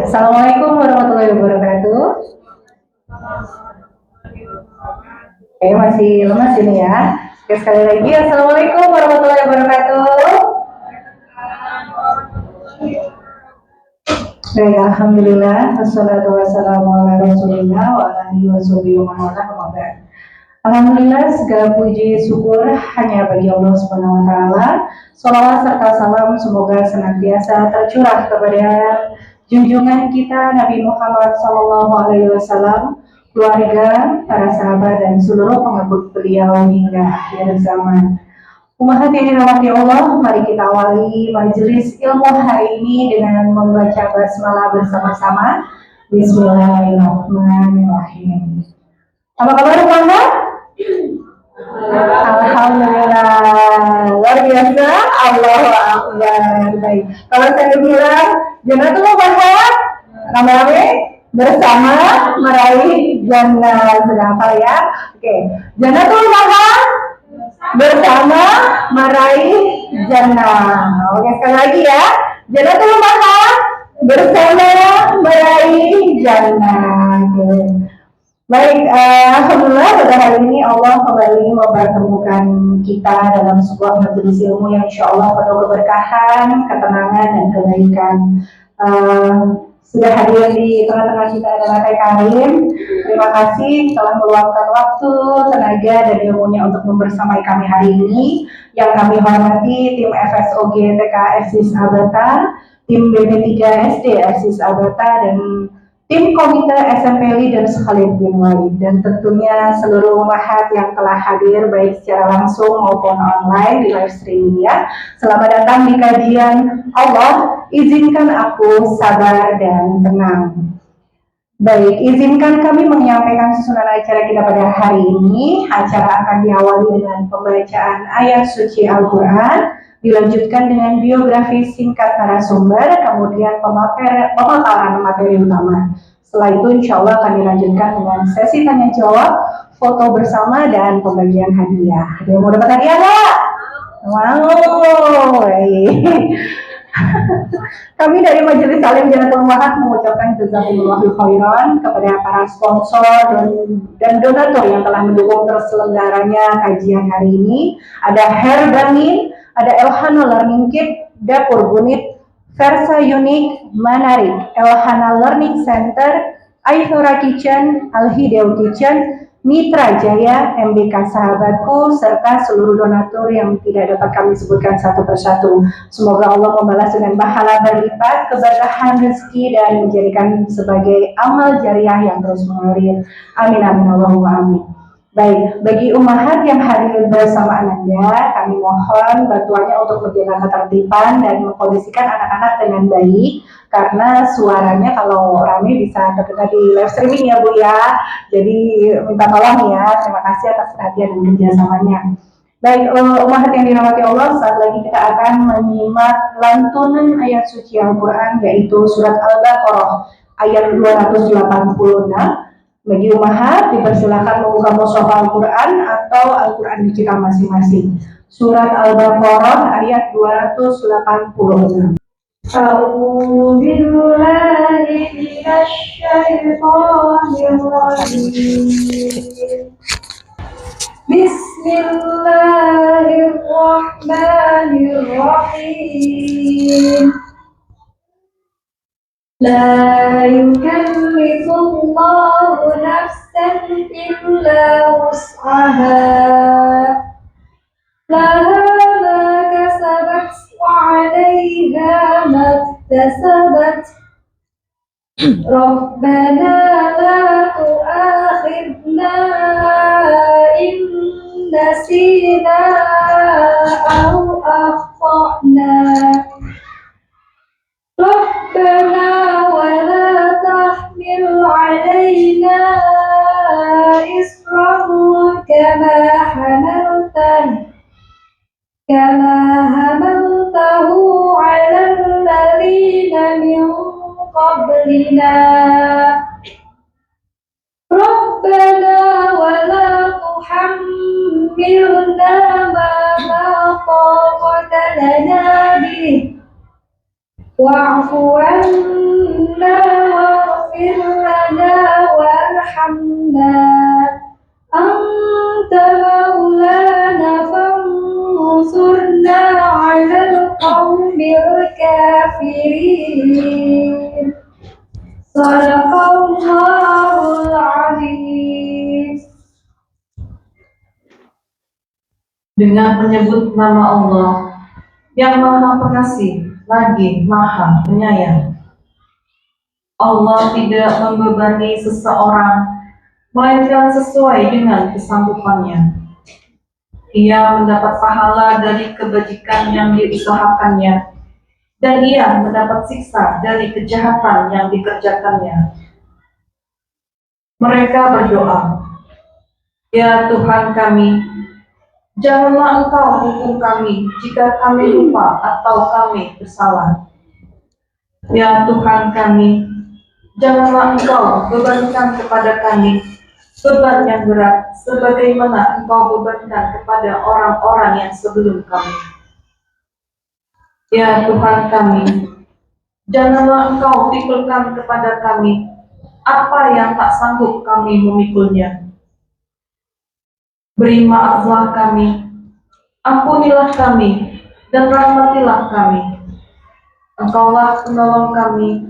Assalamualaikum warahmatullahi wabarakatuh. Masih lemas ini ya. Sekali lagi, Assalamualaikum warahmatullahi wabarakatuh. Alhamdulillah, wassalatu wassalamu ala rasulillah wa alihi wa sahbihi wa man wala. Alhamdulillah, segala puji syukur hanya bagi Allah Subhanahu wa taala. Shalawat serta salam semoga senantiasa tercurah kepada junjungan kita Nabi Muhammad sallallahu alaihi wasallam, keluarga, para sahabat dan seluruh pengikut beliau hingga akhir zaman. Umat yang dirahmati Allah, mari kita awali majelis ilmu hari ini dengan membaca basmalah bersama-sama. Bismillahirrahmanirrahim. Apa kabar umat? Alhamdulillah, luar biasa. Allahu Akbar. Baik. Kalau saya bilang Jannatul Mahwa, rame-rame bersama meraih jannah. Sudah apa ya? Oke. Jannatul Mahwa bersama meraih jannah. Oke, sekali lagi ya. Jannatul Mahwa bersama meraih jannah. Oke. Baik, alhamdulillah pada hari ini Allah kembali mempertemukan kita dalam sebuah majelis ilmu yang insya Allah penuh keberkahan, ketenangan dan kebaikan. Sudah hadir di tengah-tengah kita adalah Teh Karim. Terima kasih telah meluangkan waktu, tenaga dan ilmunya untuk membersamai kami hari ini. Yang kami hormati tim FSOG TK Eksis Abata, tim BP3 SD Eksis Abata dan tim komite SMP Leader Khalid bin Walid, dan tentunya seluruh umahat yang telah hadir baik secara langsung maupun online di live streaming ya. Selamat datang di kajian Allah, izinkan aku sabar dan tenang. Baik, izinkan kami menyampaikan susunan acara kita pada hari ini. Acara akan diawali dengan pembacaan ayat suci Al-Quran, dilanjutkan dengan biografi singkat narasumber, kemudian pemaparan materi utama. Setelah itu insya Allah akan dilanjutkan dengan sesi tanya jawab, foto bersama, dan pembagian hadiah. Ada yang mau dapat hadiah nggak? Wow. Kami dari Majelis Alim Jannatul Mahwa mengucapkan jazakumullahu khairan kepada para sponsor dan donatur yang telah mendukung terselenggaranya kajian hari ini. Ada Herbamin, ada Elhana Learning Kit, Dapur Bunit, Versa Unik, Manarik, Elhana Learning Center, Aithora Kitchen, Al-Hidayah Kitchen, Mitra Jaya, MBK Sahabatku, serta seluruh donatur yang tidak dapat kami sebutkan satu persatu. Semoga Allah membalas dengan pahala berlipat, keberkahan rezeki, dan menjadikan sebagai amal jariah yang terus mengalir. Amin amin Allahumma amin. Baik, bagi umahat yang hadir bersama Anda, kami mohon bantuannya untuk menjaga ketertiban dan mengkondisikan anak-anak dengan baik, karena suaranya kalau rame bisa terdengar di live streaming ya Bu ya. Jadi minta tolong ya. Terima kasih atas perhatian dan kerjasamanya. Baik, umahat yang dirahmati Allah, saat lagi kita akan menyimak lantunan ayat suci Al-Quran, yaitu surat Al-Baqarah ayat 286. Bagi umahat dipersilakan membuka mushaf Al-Quran atau Al-Quran digital masing-masing. Surat Al-Baqarah ayat 286. A'udzu billahi minasy syaithanir rajim. Bismillahirrahmanirrahim. La yukallifullahu nafsan illa wus'aha, laha ma kasabat wa 'alaiha ma iktasabat. Rabbana la tu'akhidna in nasina aw akhtana. Rabbana wa la tahmil 'alaina isran kama hamaltahu 'alal ladzina min qablina. Rabbana wa la tuhammilna ma la taqata lana bih wa'fu 'anna الصابرين صدق الله العظيم. Dengan menyebut nama Allah yang Maha Pengasih lagi Maha Penyayang. Allah tidak membebani seseorang melainkan sesuai dengan kesanggupannya. Ia mendapat pahala dari kebajikan yang diusahakannya, dan ia mendapat siksa dari kejahatan yang dikerjakannya. Mereka berdoa, "Ya Tuhan kami, janganlah Engkau hukum kami jika kami lupa atau kami bersalah. Ya Tuhan kami, janganlah Engkau bebankan kepada kami beban yang berat sebagaimana Engkau bebankan kepada orang-orang yang sebelum kami. Ya Tuhan kami, janganlah Engkau pikulkan kepada kami apa yang tak sanggup kami memikulnya. Beri maaflah kami, ampunilah kami, dan rahmatilah kami. Engkaulah penolong kami,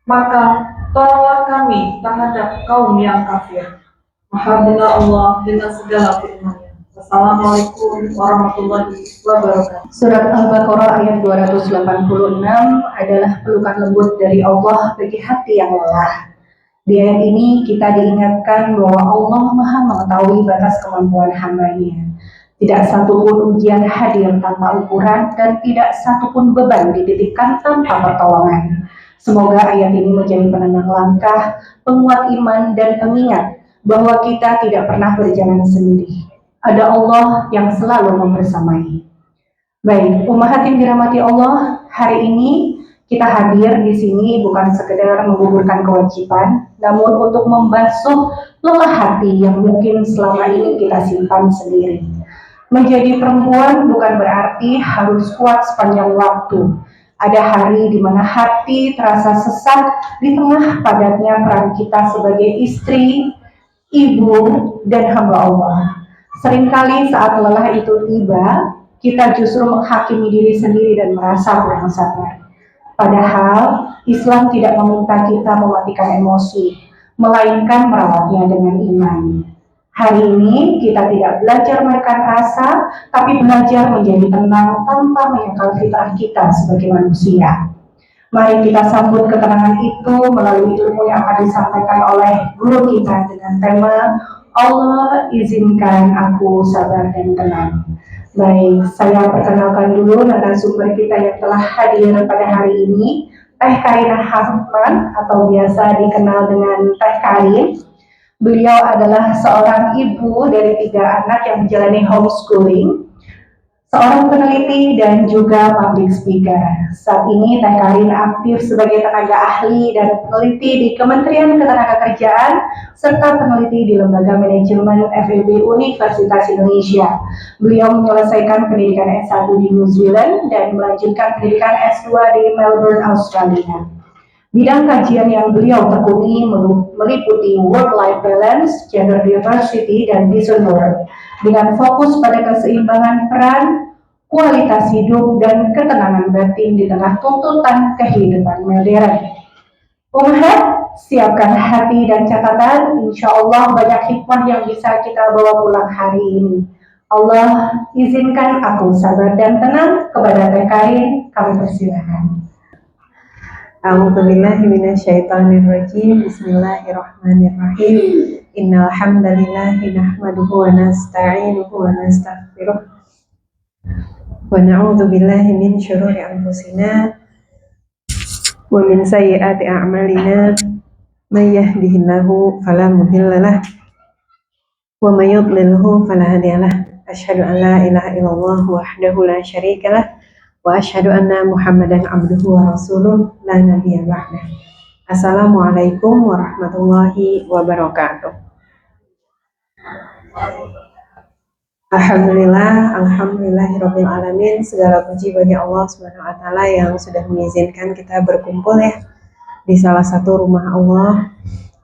maka tolonglah kami terhadap kaum yang kafir." Alhamdulillah Allah dengan segala firman-Nya. Assalamualaikum warahmatullahi wabarakatuh. Surat Al-Baqarah ayat 286 adalah pelukan lembut dari Allah bagi hati yang lelah. Di ayat ini kita diingatkan bahwa Allah Maha mengetahui batas kemampuan hamba-Nya. Tidak satupun ujian hadir tanpa ukuran dan tidak satupun beban dititipkan tanpa pertolongan. Semoga ayat ini menjadi penenang langkah, penguat iman dan pengingat bahwa kita tidak pernah berjalan sendiri. Ada Allah yang selalu membersamai. Baik, ummahat yang dirahmati Allah, hari ini kita hadir di sini bukan sekedar menggugurkan kewajiban, namun untuk membasuh lelah hati yang mungkin selama ini kita simpan sendiri. Menjadi perempuan bukan berarti harus kuat sepanjang waktu. Ada hari di mana hati terasa sesak di tengah padatnya peran kita sebagai istri, ibu, dan hamba Allah. Seringkali saat lelah itu tiba, kita justru menghakimi diri sendiri dan merasa kurang sabar. Padahal Islam tidak meminta kita mematikan emosi, melainkan merawatnya dengan iman. Hari ini kita tidak belajar menekan rasa, tapi belajar menjadi tenang tanpa menyangkal fitrah kita sebagai manusia. Mari kita sambut ketenangan itu melalui ilmu yang akan disampaikan oleh guru kita dengan tema Allah izinkan aku sabar dan tenang. Baik, saya perkenalkan dulu narasumber kita yang telah hadir pada hari ini, Teh Karina Hafman atau biasa dikenal dengan Teh Karin. Beliau adalah seorang ibu dari 3 anak yang menjalani homeschooling, seorang peneliti dan juga public speaker. Saat ini Teh Karin aktif sebagai tenaga ahli dan peneliti di Kementerian Ketenagakerjaan serta peneliti di Lembaga Manajemen FEB Universitas Indonesia. Beliau menyelesaikan pendidikan S1 di New Zealand dan melanjutkan pendidikan S2 di Melbourne, Australia. Bidang kajian yang beliau tekuni meliputi work-life balance, gender diversity, dan decent work, dengan fokus pada keseimbangan peran, kualitas hidup, dan ketenangan batin di tengah tuntutan kehidupan modern. Ummahat, siapkan hati dan catatan, insya Allah banyak hikmah yang bisa kita bawa pulang hari ini. Allah izinkan aku sabar dan tenang. Kepada Teh Karin, kami persilahkan. A'udzubillahi minasyaitonirrajim. Bismillahirrahmanirrahim. Innal hamdalillahi nahmaduhu wa nasta'inuhu wa nastaghfiruh. Wa na'udzu billahi min syururi anfusina wa min sayyiati a'malina. May yahdihillahu fala mudhillalah wa may yudlilhu fala hadiyalah. Asyhadu an la ilaha illallah wahdahu la syarikalah wa asyhadu anna Muhammadan abduhu wa rasuluh la nabiyya ba'dah. Assalamualaikum warahmatullahi wabarakatuh. Alhamdulillahirabbil alamin. Segala puji bagi Allah Subhanahu wa taala yang sudah mengizinkan kita berkumpul ya di salah satu rumah Allah,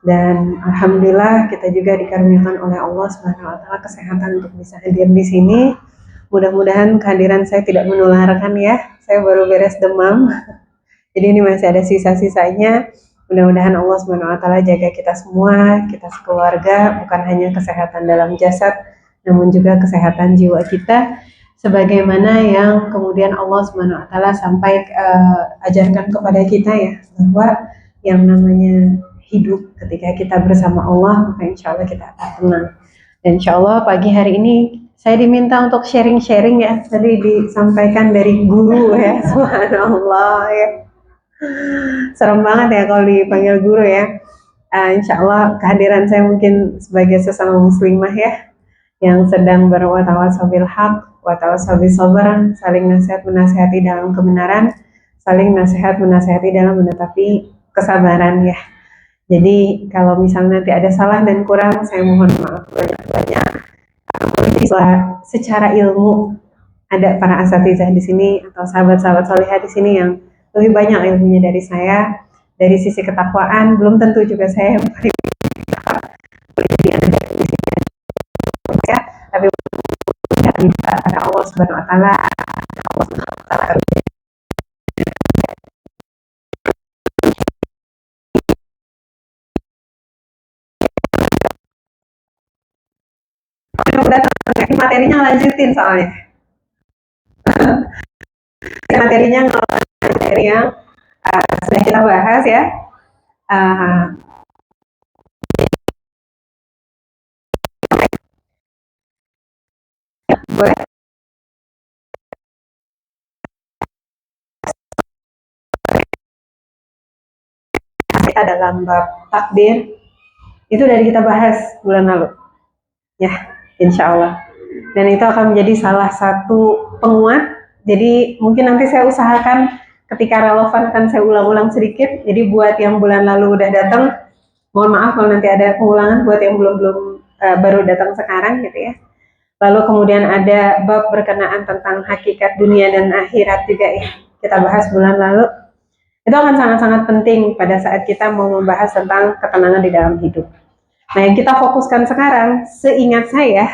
dan alhamdulillah kita juga dikaruniakan oleh Allah Subhanahu wa taala kesehatan untuk bisa hadir di sini. Mudah-mudahan kehadiran saya tidak menularkan ya. Saya baru beres demam. Jadi ini masih ada sisa-sisanya. Mudah-mudahan Allah Subhanahu wa taala jaga kita semua, kita sekeluarga, bukan hanya kesehatan dalam jasad, namun juga kesehatan jiwa kita, sebagaimana yang kemudian Allah Subhanahu wa taala sampai ajarkan kepada kita ya, bahwa yang namanya hidup ketika kita bersama Allah, maka insya Allah kita akan tenang. Dan insya Allah pagi hari ini saya diminta untuk sharing-sharing ya, tadi disampaikan dari guru ya, subhanallah ya. Serem banget ya kalau dipanggil guru ya. Insya Allah kehadiran saya mungkin sebagai sesama muslimah ya, yang sedang berwatawasau bil haq, watawasau bis sabr, saling nasihat menasihati dalam kebenaran, saling nasihat menasihati dalam menetapi kesabaran ya. Jadi kalau misalnya nanti ada salah dan kurang, saya mohon maaf banyak-banyak. Secara ilmu ada para asatizah di sini atau sahabat-sahabat solihah di sini yang lebih banyak ilmunya dari saya. Dari sisi ketakwaan belum tentu juga saya yang paling ya, tapi ada Allah Subhanahu wa taala. Materinya lanjutin soalnya. Materinya materi yang sudah kita bahas ya. Boleh kita dalam bab takdir itu dari kita bahas bulan lalu ya, insya Allah, dan itu akan menjadi salah satu penguat. Jadi mungkin nanti saya usahakan ketika relevan kan saya ulang-ulang sedikit. Jadi buat yang bulan lalu udah datang, mohon maaf kalau nanti ada pengulangan buat yang belum baru datang sekarang gitu ya. Lalu kemudian ada bab berkenaan tentang hakikat dunia dan akhirat juga ya, kita bahas bulan lalu. Itu akan sangat-sangat penting pada saat kita mau membahas tentang ketenangan di dalam hidup. Nah, yang kita fokuskan sekarang, seingat saya,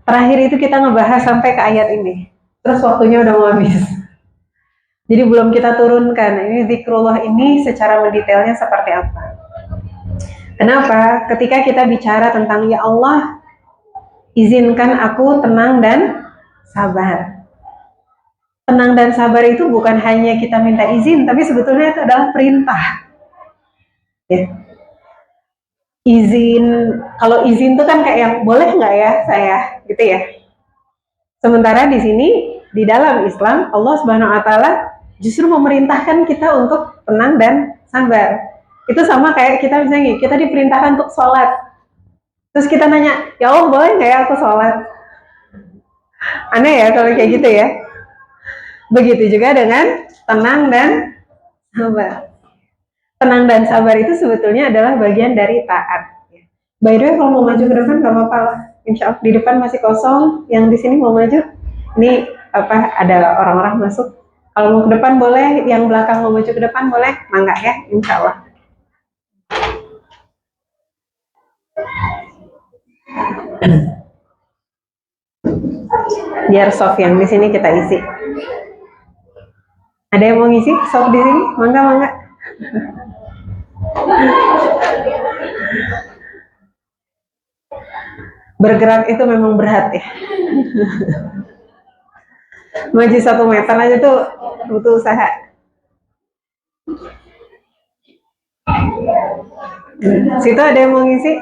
terakhir itu kita ngebahas sampai ke ayat ini. Terus waktunya udah mau habis. Jadi belum kita turunkan, ini zikrullah ini secara mendetailnya seperti apa. Kenapa? Ketika kita bicara tentang ya Allah, izinkan aku tenang dan sabar. Tenang dan sabar itu bukan hanya kita minta izin, tapi sebetulnya itu adalah perintah. Ya. Izin, kalau izin itu kan kayak yang boleh nggak ya saya, gitu ya. Sementara di sini di dalam Islam Allah Subhanahu Wa Taala justru memerintahkan kita untuk tenang dan sabar. Itu sama kayak kita misalnya kita diperintahkan untuk sholat, terus kita nanya, ya Allah boleh nggak ya aku sholat? Aneh ya kalau kayak gitu ya. Begitu juga dengan tenang dan sabar. Tenang dan sabar itu sebetulnya adalah bagian dari taat. By the way, kalau mau maju ke depan nggak apa-apa lah. Insya Allah di depan masih kosong. Yang di sini mau maju, ini apa? Ada orang-orang masuk. Kalau mau ke depan boleh, yang belakang mau maju ke depan boleh, mangga ya, insya Allah. Biar soft yang di sini kita isi. Ada yang mau ngisi soft di sini? Mangga. Bergerak itu memang berat ya. Maju 1 meter aja tuh butuh usaha. Situ ada yang mau ngisi?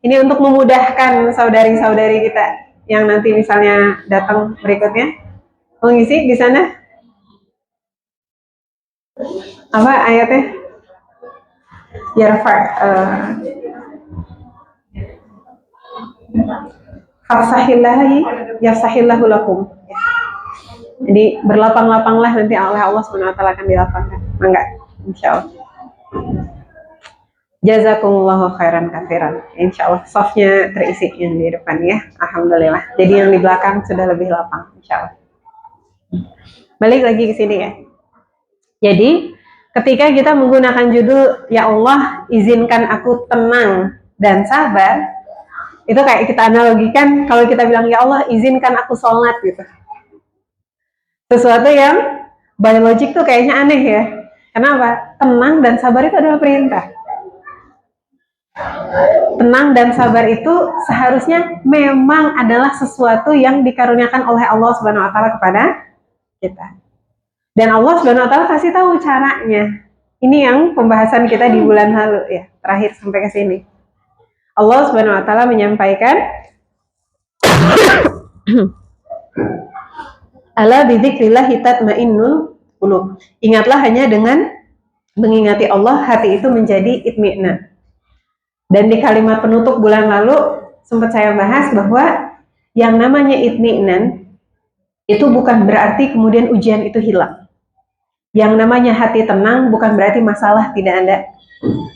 Ini untuk memudahkan saudari-saudari kita yang nanti misalnya datang berikutnya. Mau ngisi di sana? Apa ayatnya? Yarfa Fafsahillahi yafsahillahu lakum. Jadi berlapang-lapanglah nanti oleh Allah Subhanahu wa taala akan dilapangkan. Enggak, insyaallah. Jazakumullahu khairan katsiran. Insyaallah softnya terisi yang di depan ya. Alhamdulillah. Jadi yang di belakang sudah lebih lapang insyaallah. Balik lagi ke sini ya. Jadi ketika kita menggunakan judul ya Allah izinkan aku tenang dan sabar, itu kayak kita analogikan kalau kita bilang ya Allah izinkan aku sholat gitu. Sesuatu yang biologik tuh kayaknya aneh ya. Kenapa? Tenang dan sabar itu adalah perintah. Tenang dan sabar itu seharusnya memang adalah sesuatu yang dikaruniakan oleh Allah Subhanahu wa taala kepada kita. Dan Allah Subhanahu wa taala kasih tahu caranya. Ini yang pembahasan kita di bulan lalu ya, terakhir sampai ke sini. Allah Subhanahu wa taala menyampaikan Ala bidzikrillah tatmainnul qulub. Ingatlah hanya dengan mengingati Allah hati itu menjadi itmi'nan. Dan di kalimat penutup bulan lalu sempat saya bahas bahwa yang namanya itmi'nan itu bukan berarti kemudian ujian itu hilang. Yang namanya hati tenang bukan berarti masalah tidak ada.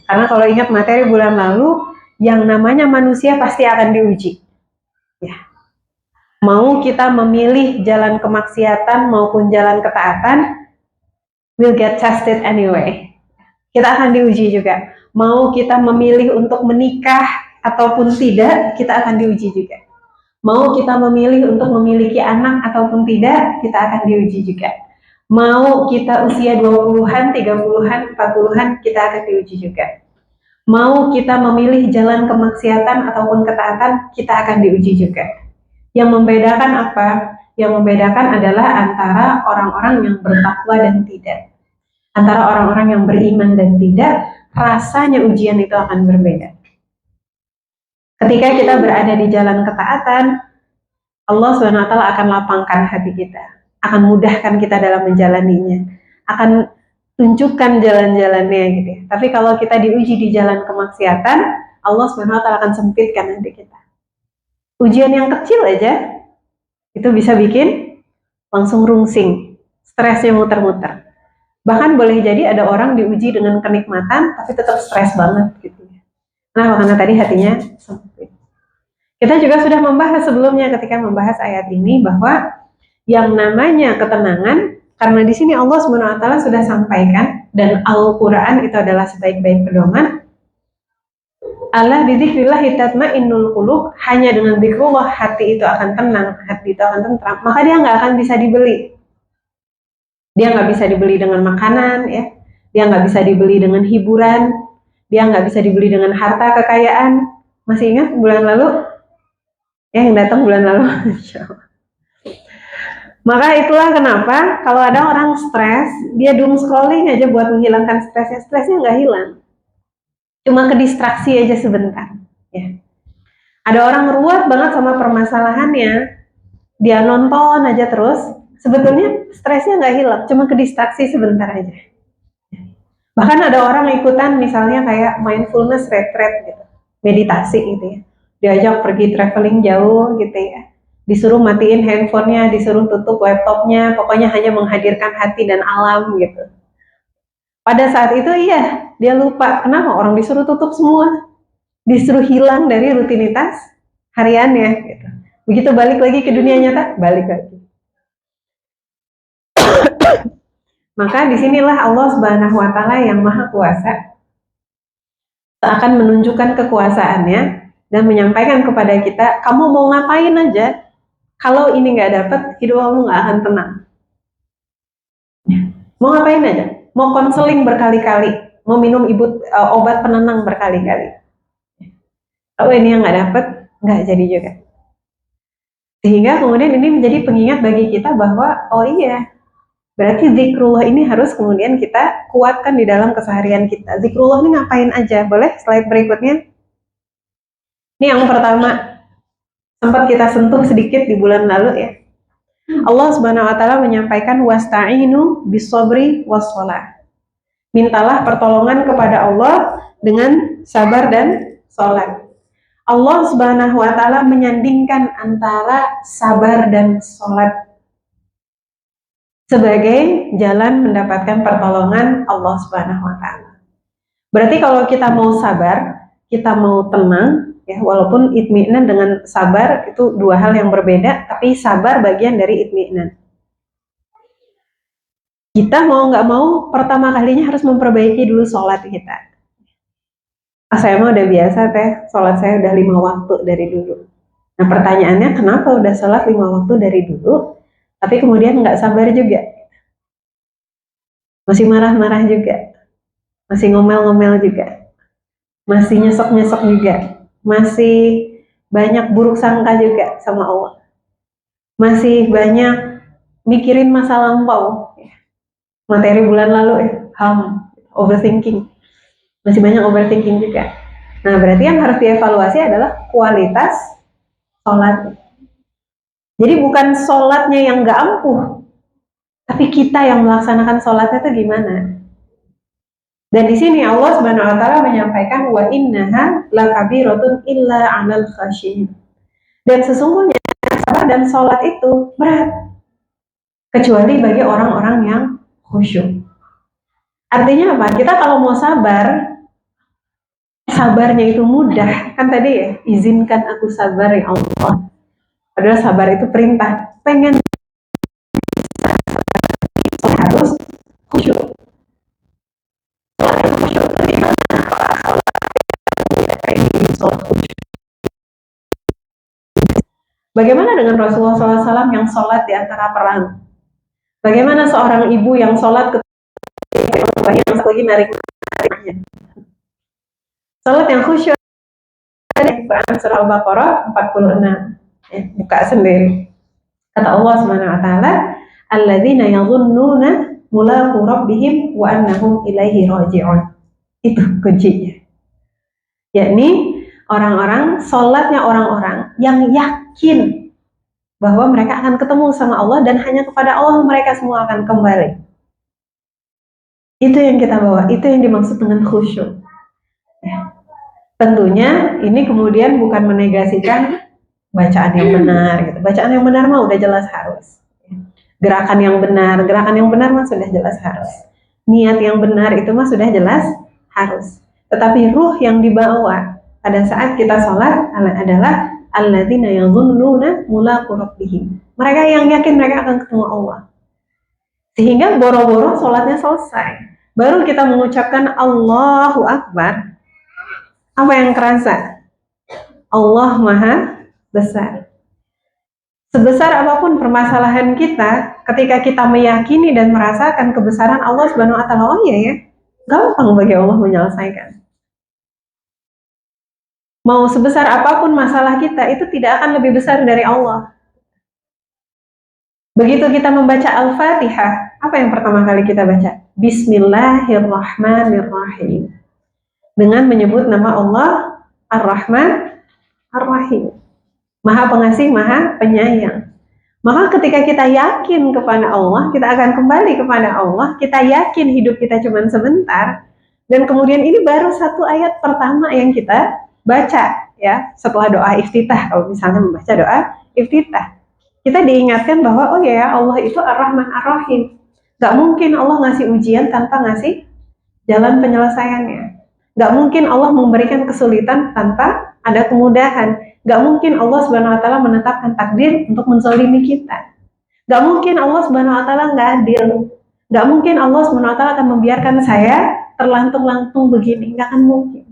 Karena kalau ingat materi bulan lalu, yang namanya manusia pasti akan diuji. Ya. Mau kita memilih jalan kemaksiatan maupun jalan ketaatan, will get tested anyway. Kita akan diuji juga. Mau kita memilih untuk menikah ataupun tidak, kita akan diuji juga. Mau kita memilih untuk memiliki anak ataupun tidak, kita akan diuji juga. Mau kita usia 20-an, 30-an, 40-an, kita akan diuji juga. Mau kita memilih jalan kemaksiatan ataupun ketaatan, kita akan diuji juga. Yang membedakan apa? Yang membedakan adalah antara orang-orang yang bertakwa dan tidak. Antara orang-orang yang beriman dan tidak, rasanya ujian itu akan berbeda. Ketika kita berada di jalan ketaatan, Allah SWT akan lapangkan hati kita, akan mudahkan kita dalam menjalaninya, akan tunjukkan jalan-jalannya gitu. Tapi kalau kita diuji di jalan kemaksiatan, Allah SWT akan sempitkan hati kita. Ujian yang kecil aja, itu bisa bikin langsung rungsing, stresnya muter-muter. Bahkan boleh jadi ada orang diuji dengan kenikmatan, tapi tetap stres banget gitu. Nah, karena tadi hatinya sempit. Kita juga sudah membahas sebelumnya ketika membahas ayat ini bahwa yang namanya ketenangan, karena di sini Allah SWT sudah sampaikan dan Al-Quran itu adalah sebaik-baik pedoman. Ala bidzikrillah tatmainnul qulub, hanya dengan zikrullah hati itu akan tenang, hati itu akan tentram, maka dia nggak akan bisa dibeli. Dia nggak bisa dibeli dengan makanan, ya. Dia nggak bisa dibeli dengan hiburan. Dia nggak bisa dibeli dengan harta kekayaan. Masih ingat bulan lalu? Ya, yang datang bulan lalu. Maka itulah kenapa kalau ada orang stres, dia doom scrolling aja buat menghilangkan stresnya. Stresnya nggak hilang. Cuma kedistraksi aja sebentar. Ya. Ada orang ruwet banget sama permasalahannya. Dia nonton aja terus. Sebetulnya stresnya nggak hilang, cuma kedistraksi sebentar aja. Bahkan ada orang ikutan misalnya kayak mindfulness retreat gitu, meditasi gitu ya. Diajak pergi traveling jauh gitu ya. Disuruh matiin handphonenya, disuruh tutup laptopnya, pokoknya hanya menghadirkan hati dan alam gitu. Pada saat itu iya, dia lupa kenapa orang disuruh tutup semua, disuruh hilang dari rutinitas hariannya gitu. Begitu balik lagi ke dunia nyata, balik lagi. Maka disinilah Allah Subhanahu wa Ta'ala yang Maha Kuasa akan menunjukkan kekuasaannya dan menyampaikan kepada kita, kamu mau ngapain aja, kalau ini nggak dapat, hidup kamu nggak akan tenang. Mau ngapain aja, mau konseling berkali-kali, mau minum obat penenang berkali-kali. Kalau ini yang nggak dapat, nggak jadi juga. Sehingga kemudian ini menjadi pengingat bagi kita bahwa, oh iya, berarti zikrullah ini harus kemudian kita kuatkan di dalam keseharian kita. Zikrullah ini ngapain aja? Boleh slide berikutnya? Ini yang pertama, sempat kita sentuh sedikit di bulan lalu ya. Allah Subhanahu wa Ta'ala menyampaikan wasta'inu bis-sabri was-shalah. Mintalah pertolongan kepada Allah dengan sabar dan sholat. Allah Subhanahu wa Ta'ala menyandingkan antara sabar dan sholat sebagai jalan mendapatkan pertolongan Allah Subhanahu wa Ta'ala. Berarti kalau kita mau sabar, kita mau tenang, ya, walaupun itmi'nan dengan sabar itu dua hal yang berbeda, tapi sabar bagian dari itmi'nan. Kita mau nggak mau, pertama kalinya harus memperbaiki dulu sholat kita. Saya mah udah biasa teh, sholat saya udah 5 waktu dari dulu. Nah pertanyaannya, kenapa udah sholat 5 waktu dari dulu, tapi kemudian nggak sabar juga? masih marah-marah juga, masih ngomel-ngomel juga, masih nyesek-nyesek juga, masih banyak buruk sangka juga sama Allah, masih banyak mikirin masa lampau, materi bulan lalu overthinking, masih banyak overthinking juga. Nah, berarti yang harus dievaluasi adalah kualitas sholat. Jadi bukan sholatnya yang gak ampuh, tapi kita yang melaksanakan sholatnya itu gimana. Dan di sini Allah Subhanahu wa taala menyampaikan wa innaha lakabiratun illa 'alal khasyin. Dan sesungguhnya sabar dan sholat itu berat kecuali bagi orang-orang yang khusyuk. Artinya apa? Kita kalau mau sabar, sabarnya itu mudah. Kan tadi ya, izinkan aku sabar ya Allah. Padahal sabar itu perintah. Pengen harus khusyuk. Bagaimana dengan Rasulullah SAW yang sholat di antara perang? Bagaimana seorang ibu yang sholat ketika yang lagi narik-nariknya? Sholat yang khusyuk. Quran surah Al-Baqarah 46. Buka sendiri. Kata Allah Subhanahu wa taala, "Alladzina yadhunnuna mulaqu rabbihim wa annahum ilaihi raji'un." Itu kuncinya. Yakni orang-orang, sholatnya orang-orang yang yakin bahwa mereka akan ketemu sama Allah dan hanya kepada Allah mereka semua akan kembali. Itu yang kita bawa, itu yang dimaksud dengan khusyuk. Ya. Tentunya ini kemudian bukan menegasikan bacaan yang benar gitu. Bacaan yang benar mah udah jelas harus. Gerakan yang benar mah sudah jelas harus. Niat yang benar itu mah sudah jelas harus. Tetapi ruh yang dibawa pada saat kita sholat adalah alladzina yadhunnuna mulaqu rabbihim. Mereka yang yakin mereka akan ketemu Allah. Sehingga boro-boro sholatnya selesai. Baru kita mengucapkan Allahu Akbar. Apa yang kerasa? Allah Maha Besar. Sebesar apapun permasalahan kita, ketika kita meyakini dan merasakan kebesaran Allah Subhanahu wa taala, oh iya ya, gampang bagi Allah menyelesaikan. Mau sebesar apapun masalah kita, itu tidak akan lebih besar dari Allah. Begitu kita membaca Al-Fatihah, apa yang pertama kali kita baca? Bismillahirrahmanirrahim. Dengan menyebut nama Allah Ar-Rahman Ar-Rahim, Maha Pengasih, Maha Penyayang. Maka ketika kita yakin kepada Allah, kita akan kembali kepada Allah. Kita yakin hidup kita cuma sebentar, dan kemudian ini baru satu ayat pertama yang kita baca ya setelah doa iftitah. Kalau misalnya membaca doa iftitah, kita diingatkan bahwa oh ya, Allah itu Ar-Rahman Ar-Rahim. Gak mungkin Allah ngasih ujian tanpa ngasih jalan penyelesaiannya. Gak mungkin Allah memberikan kesulitan tanpa ada kemudahan. Gak mungkin Allah Subhanahu wa taala menetapkan takdir untuk menzalimi kita. Gak mungkin Allah Subhanahu wa taala nggak adil. Gak mungkin Allah Subhanahu wa taala akan membiarkan saya terlantung-lantung begini. Gak akan mungkin.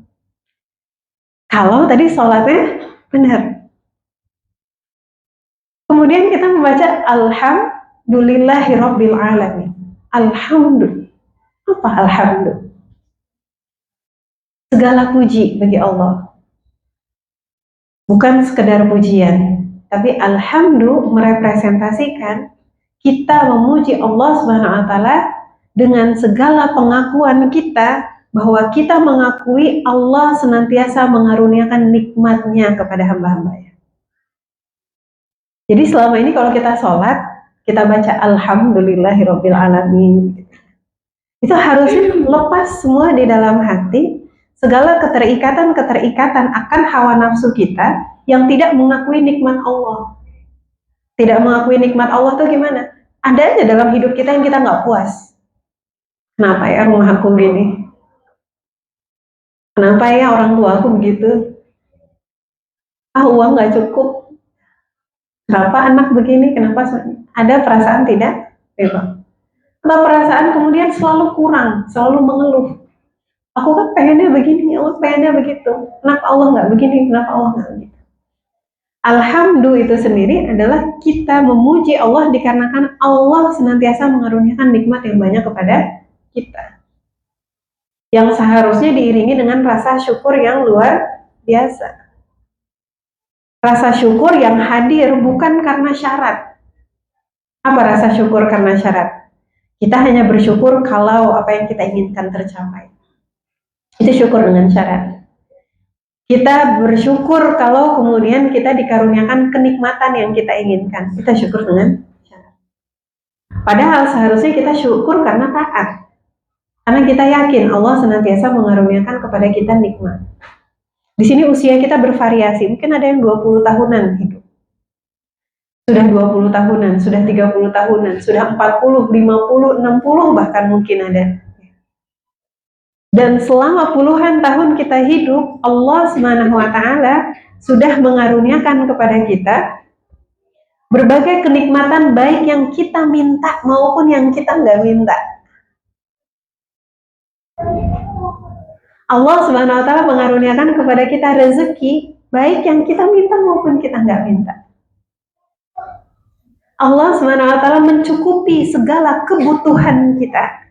Kalau tadi sholatnya benar. Kemudian kita membaca Alhamdulillahirabbil alamin. Alhamdulillah. Apa alhamdulillah? Segala puji bagi Allah. Bukan sekedar pujian, tapi alhamdulillah merepresentasikan kita memuji Allah Subhanahu wa taala dengan segala pengakuan kita bahwa kita mengakui Allah senantiasa mengaruniakan nikmatnya kepada hamba-hambanya. Jadi selama ini kalau kita sholat, kita baca Alhamdulillahirabbil alamin. Itu harusnya lepas semua di dalam hati. Segala keterikatan akan hawa nafsu kita yang tidak mengakui nikmat Allah. Tidak mengakui nikmat Allah tuh gimana? Ada aja dalam hidup kita yang kita nggak puas. Kenapa ya rumah aku gini? Kenapa ya orang tua aku begitu? Uang nggak cukup. Kenapa anak begini? Kenapa ada perasaan tidak? Atau perasaan kemudian selalu kurang, selalu mengeluh. Aku kan pengennya begini, Allah pengennya begitu. Kenapa Allah nggak begini? Kenapa Allah nggak begitu? Alhamdulillah itu sendiri adalah kita memuji Allah dikarenakan Allah senantiasa mengaruniakan nikmat yang banyak kepada kita, yang seharusnya diiringi dengan rasa syukur yang luar biasa. Rasa syukur yang hadir bukan karena syarat. Apa rasa syukur karena syarat? Kita hanya bersyukur kalau apa yang kita inginkan tercapai. Itu syukur dengan syarat. Kita bersyukur kalau kemudian kita dikaruniakan kenikmatan yang kita inginkan. Kita syukur dengan syarat. Padahal seharusnya kita syukur karena taat. Karena kita yakin Allah senantiasa mengaruniakan kepada kita nikmat. Di sini usia kita bervariasi. Mungkin ada yang 20 tahunan hidup. Sudah 20 tahunan, sudah 30 tahunan, sudah 40, 50, 60 bahkan mungkin ada. Dan selama puluhan tahun kita hidup, Allah Subhanahu wa taala sudah mengaruniakan kepada kita berbagai kenikmatan baik yang kita minta maupun yang kita nggak minta. Allah Subhanahu wa taala mengaruniakan kepada kita rezeki baik yang kita minta maupun kita nggak minta. Allah Subhanahu wa taala mencukupi segala kebutuhan kita,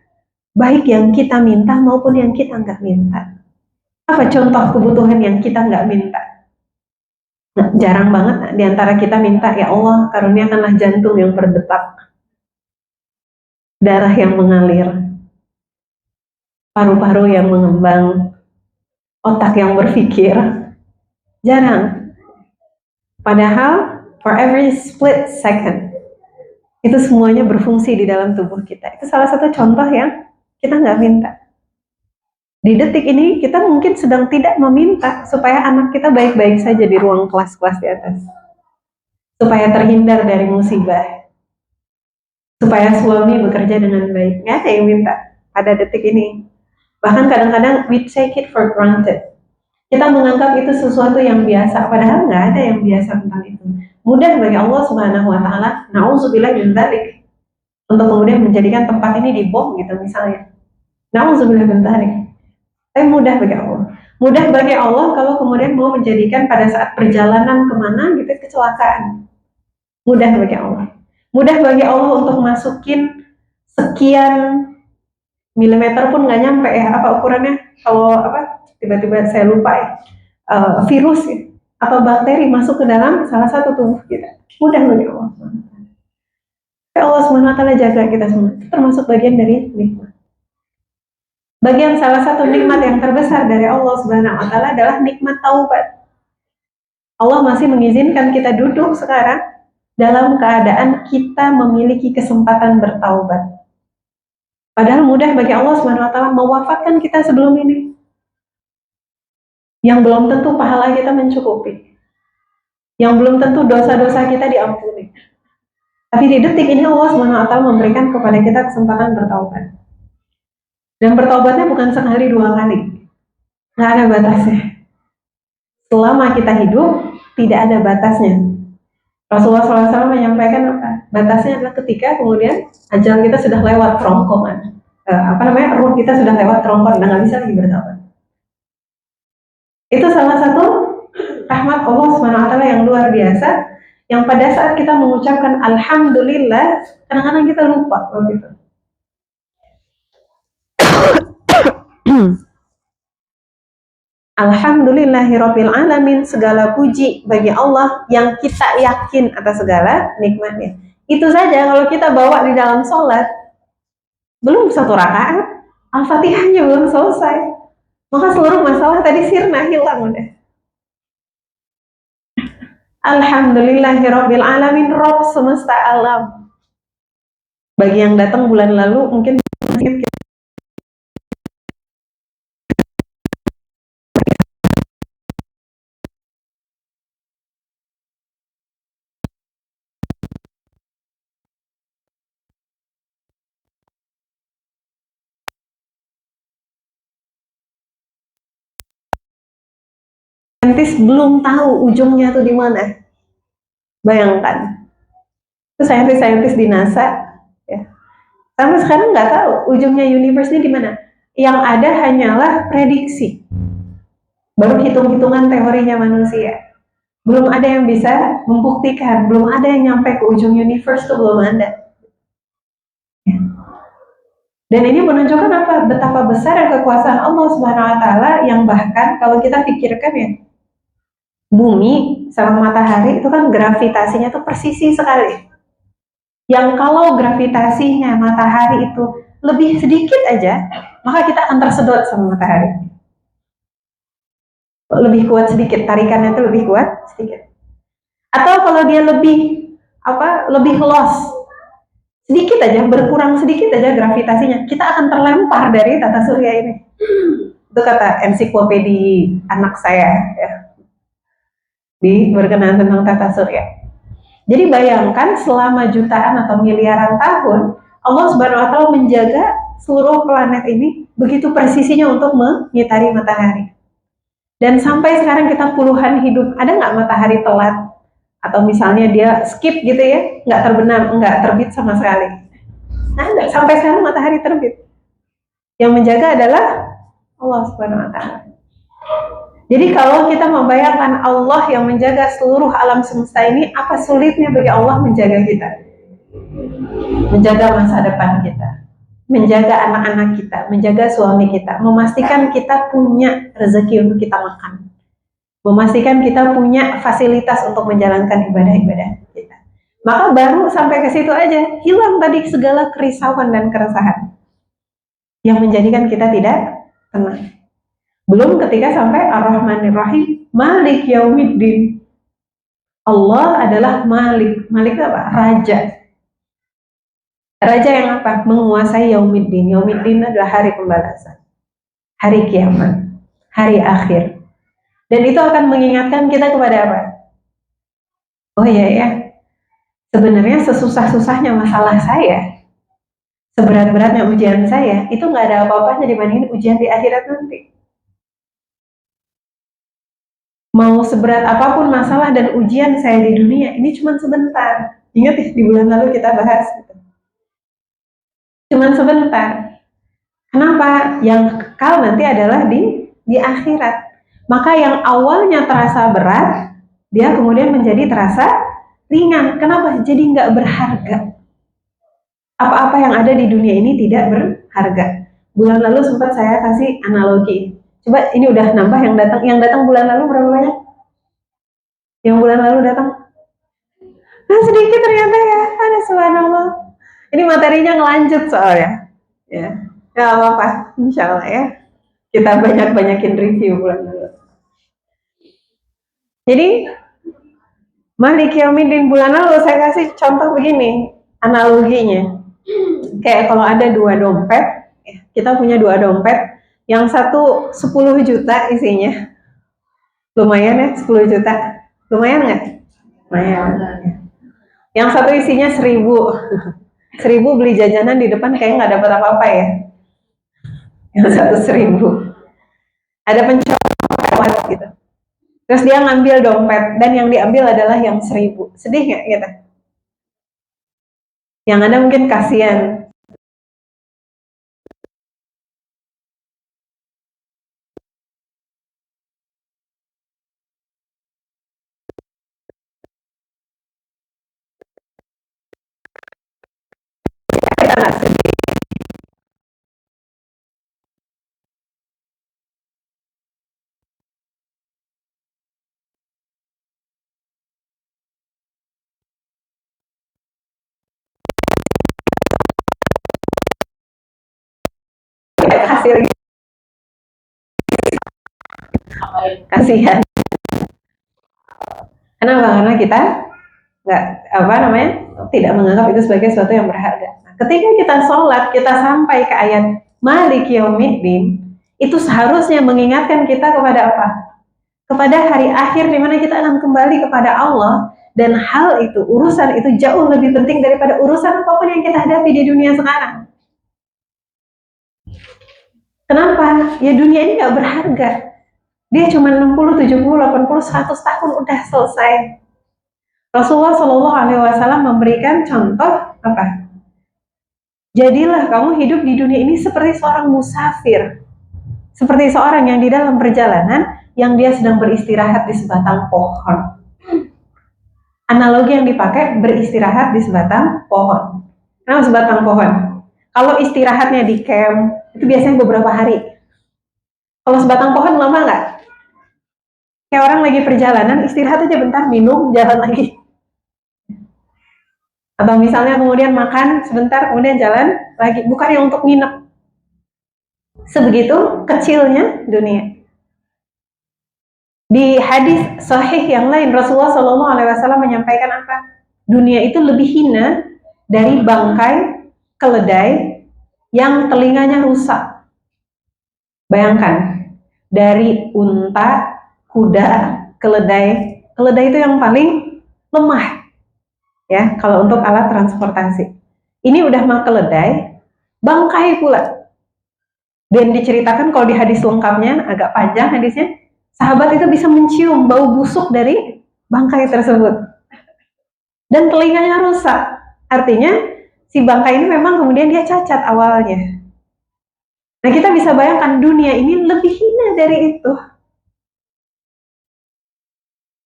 baik yang kita minta maupun yang kita nggak minta. Apa contoh kebutuhan yang kita nggak minta? Nah, jarang banget di antara kita minta, ya Allah karuniakanlah jantung yang berdetak, darah yang mengalir, paru-paru yang mengembang, otak yang berpikir. Jarang. Padahal for every split second itu semuanya berfungsi di dalam tubuh kita. Itu salah satu contoh yang kita nggak minta. Di detik ini kita mungkin sedang tidak meminta supaya anak kita baik-baik saja di ruang kelas-kelas di atas, supaya terhindar dari musibah, supaya suami bekerja dengan baik. Nggak ada yang minta pada detik ini. Bahkan kadang-kadang we take it for granted. Kita menganggap itu sesuatu yang biasa, padahal nggak ada yang biasa tentang itu. Mudah bagi Allah Subhanahu wa taala, na'udzubillah min dzalik, untuk kemudian menjadikan tempat ini dibom gitu misalnya. Na'udzubillah min dzalik. Tapi mudah bagi Allah. Mudah bagi Allah kalau kemudian mau menjadikan pada saat perjalanan kemana gitu kecelakaan. Mudah bagi Allah. Mudah bagi Allah untuk masukin sekian milimeter pun nggak nyampe ya, apa ukurannya, kalau apa tiba-tiba saya lupa ya, virus ya, atau bakteri masuk ke dalam salah satu tubuh kita. Mudah bagi Allah. Allah SWT jaga kita semua. Itu termasuk bagian dari nikmat. Bagian salah satu nikmat yang terbesar dari Allah Subhanahu wa taala adalah nikmat taubat. Allah masih mengizinkan kita duduk sekarang dalam keadaan kita memiliki kesempatan bertaubat. Padahal mudah bagi Allah Subhanahu wa taala mewafatkan kita sebelum ini. Yang belum tentu pahala kita mencukupi. Yang belum tentu dosa-dosa kita diampuni. Tapi di detik ini Allah Subhanahu wa taala memberikan kepada kita kesempatan bertaubat. Dan bertaubatnya bukan sekali dua kali. Nggak ada batasnya. Selama kita hidup, tidak ada batasnya. Rasulullah SAW menyampaikan apa? Batasnya adalah ketika kemudian ajal kita sudah lewat kerongkongan. Ruh kita sudah lewat kerongkongan dan nggak bisa lagi bertaubat. Itu salah satu rahmat Allah SWT yang luar biasa, yang pada saat kita mengucapkan Alhamdulillah, kadang-kadang kita lupa begitu. Alhamdulillahirabbil alamin, segala puji bagi Allah yang kita yakin atas segala nikmatnya. Itu saja kalau kita bawa di dalam sholat, belum satu rakaat, Al-Fatihahnya belum selesai, maka seluruh masalah tadi sirna, hilang udah. Alhamdulillahirabbil alamin, Rabb semesta alam. Bagi yang datang bulan lalu mungkin saintis belum tahu ujungnya tuh di mana. Bayangkan, itu saintis-saintis di NASA, ya, sampai sekarang nggak tahu ujungnya universe ini di mana. Yang ada hanyalah prediksi, baru hitung-hitungan teorinya manusia. Belum ada yang bisa membuktikan, belum ada yang nyampe ke ujung universe, tuh belum ada. Ya. Dan ini menunjukkan apa? Betapa besar kekuasaan Allah Subhanahu wa taala, yang bahkan kalau kita pikirkan ya, bumi sama matahari itu kan gravitasinya tuh persisi sekali. Yang kalau gravitasinya matahari itu lebih sedikit aja, maka kita akan tersedot sama matahari. Lebih kuat sedikit, tarikannya itu lebih kuat sedikit. Atau kalau dia lebih loss, sedikit aja, berkurang sedikit aja gravitasinya, kita akan terlempar dari tata surya ini. Itu kata ensiklopedi anak saya ya, di berkenaan tentang tata surya. Jadi bayangkan selama jutaan atau miliaran tahun Allah Subhanahu wa taala menjaga seluruh planet ini begitu presisinya untuk mengitari matahari. Dan sampai sekarang kita puluhan hidup, ada nggak matahari telat? Atau misalnya dia skip gitu ya, nggak terbenam, nggak terbit sama sekali. Nah, sampai sekarang matahari terbit. Yang menjaga adalah Allah Subhanahu wa taala. Jadi kalau kita membayangkan Allah yang menjaga seluruh alam semesta ini, apa sulitnya bagi Allah menjaga kita? Menjaga masa depan kita, menjaga anak-anak kita, menjaga suami kita, memastikan kita punya rezeki untuk kita makan, memastikan kita punya fasilitas untuk menjalankan ibadah-ibadah kita. Maka baru sampai ke situ aja, hilang tadi segala kerisauan dan keresahan yang menjadikan kita tidak tenang. Belum ketika sampai Ar-Rahmanir Rahim, Malik Yaumiddin. Allah adalah Malik. Malik itu apa? Raja. Raja yang apa? Menguasai Yaumiddin. Yaumiddin adalah hari pembalasan, hari kiamat, hari akhir. Dan itu akan mengingatkan kita kepada apa? Oh iya ya, sebenarnya sesusah-susahnya masalah saya, seberat-beratnya ujian saya, itu nggak ada apa-apanya dibandingin ujian di akhirat nanti. Mau seberat apapun masalah dan ujian saya di dunia, ini cuma sebentar. Ingat ya, di bulan lalu kita bahas. Cuma sebentar. Kenapa? Yang kekal nanti adalah di akhirat. Maka yang awalnya terasa berat, dia kemudian menjadi terasa ringan. Kenapa? Jadi nggak berharga. Apa-apa yang ada di dunia ini tidak berharga. Bulan lalu sempat saya kasih analogi. Coba ini udah nambah yang datang. Yang datang bulan lalu berapa banyak? Yang bulan lalu datang? Nah sedikit ternyata ya. Ada subhanallah. Ini materinya ngelanjut soalnya. Ya, nggak apa-apa. Insya Allah ya. Kita banyak-banyakin review bulan lalu. Jadi Malik Yaumiddin bulan lalu saya kasih contoh begini analoginya. Kayak kalau ada dua dompet, kita punya dua dompet, yang satu 10 juta isinya. Lumayan ya 10 juta. Lumayan nggak? Lumayan. Yang satu isinya 1000. 1000 beli jajanan di depan kayak nggak dapat apa-apa ya. Yang satu 1000. Ada pencopet gitu. Terus dia ngambil dompet, dan yang diambil adalah yang 1000. Sedih nggak gitu? Yang ada mungkin kasihan. Kita nggak sedih. Hasil kasihan. Kenapa? Karena kita nggak tidak menganggap itu sebagai sesuatu yang berharga. Nah, ketika kita sholat, kita sampai ke ayat Malik Yaumiddin, itu seharusnya mengingatkan kita kepada apa? Kepada hari akhir di mana kita akan kembali kepada Allah, dan hal itu, urusan itu jauh lebih penting daripada urusan apapun yang kita hadapi di dunia sekarang. Kenapa? Ya dunia ini nggak berharga. Dia cuma 60, 70, 80, 100 tahun udah selesai. Rasulullah Shallallahu Alaihi Wasallam memberikan contoh apa? Jadilah kamu hidup di dunia ini seperti seorang musafir, seperti seorang yang di dalam perjalanan, yang dia sedang beristirahat di sebatang pohon. Analogi yang dipakai beristirahat di sebatang pohon. Kenapa sebatang pohon? Kalau istirahatnya di camp, itu biasanya beberapa hari. Kalau sebatang pohon lama nggak? Kayak orang lagi perjalanan, istirahat aja bentar, minum, jalan lagi. Atau misalnya kemudian makan sebentar, kemudian jalan lagi. Bukan yang untuk nginep. Sebegitu kecilnya dunia. Di hadis sahih yang lain, Rasulullah SAW menyampaikan apa? Dunia itu lebih hina dari bangkai keledai yang telinganya rusak. Bayangkan, dari unta, kuda, keledai. Keledai itu yang paling lemah, ya, kalau untuk alat transportasi. Ini udah mah keledai, bangkai pula. Dan diceritakan kalau di hadis lengkapnya, agak panjang hadisnya, sahabat itu bisa mencium bau busuk dari bangkai tersebut. Dan telinganya rusak. Artinya, si bangkai ini memang kemudian dia cacat awalnya. Nah, kita bisa bayangkan dunia ini lebih hina dari itu.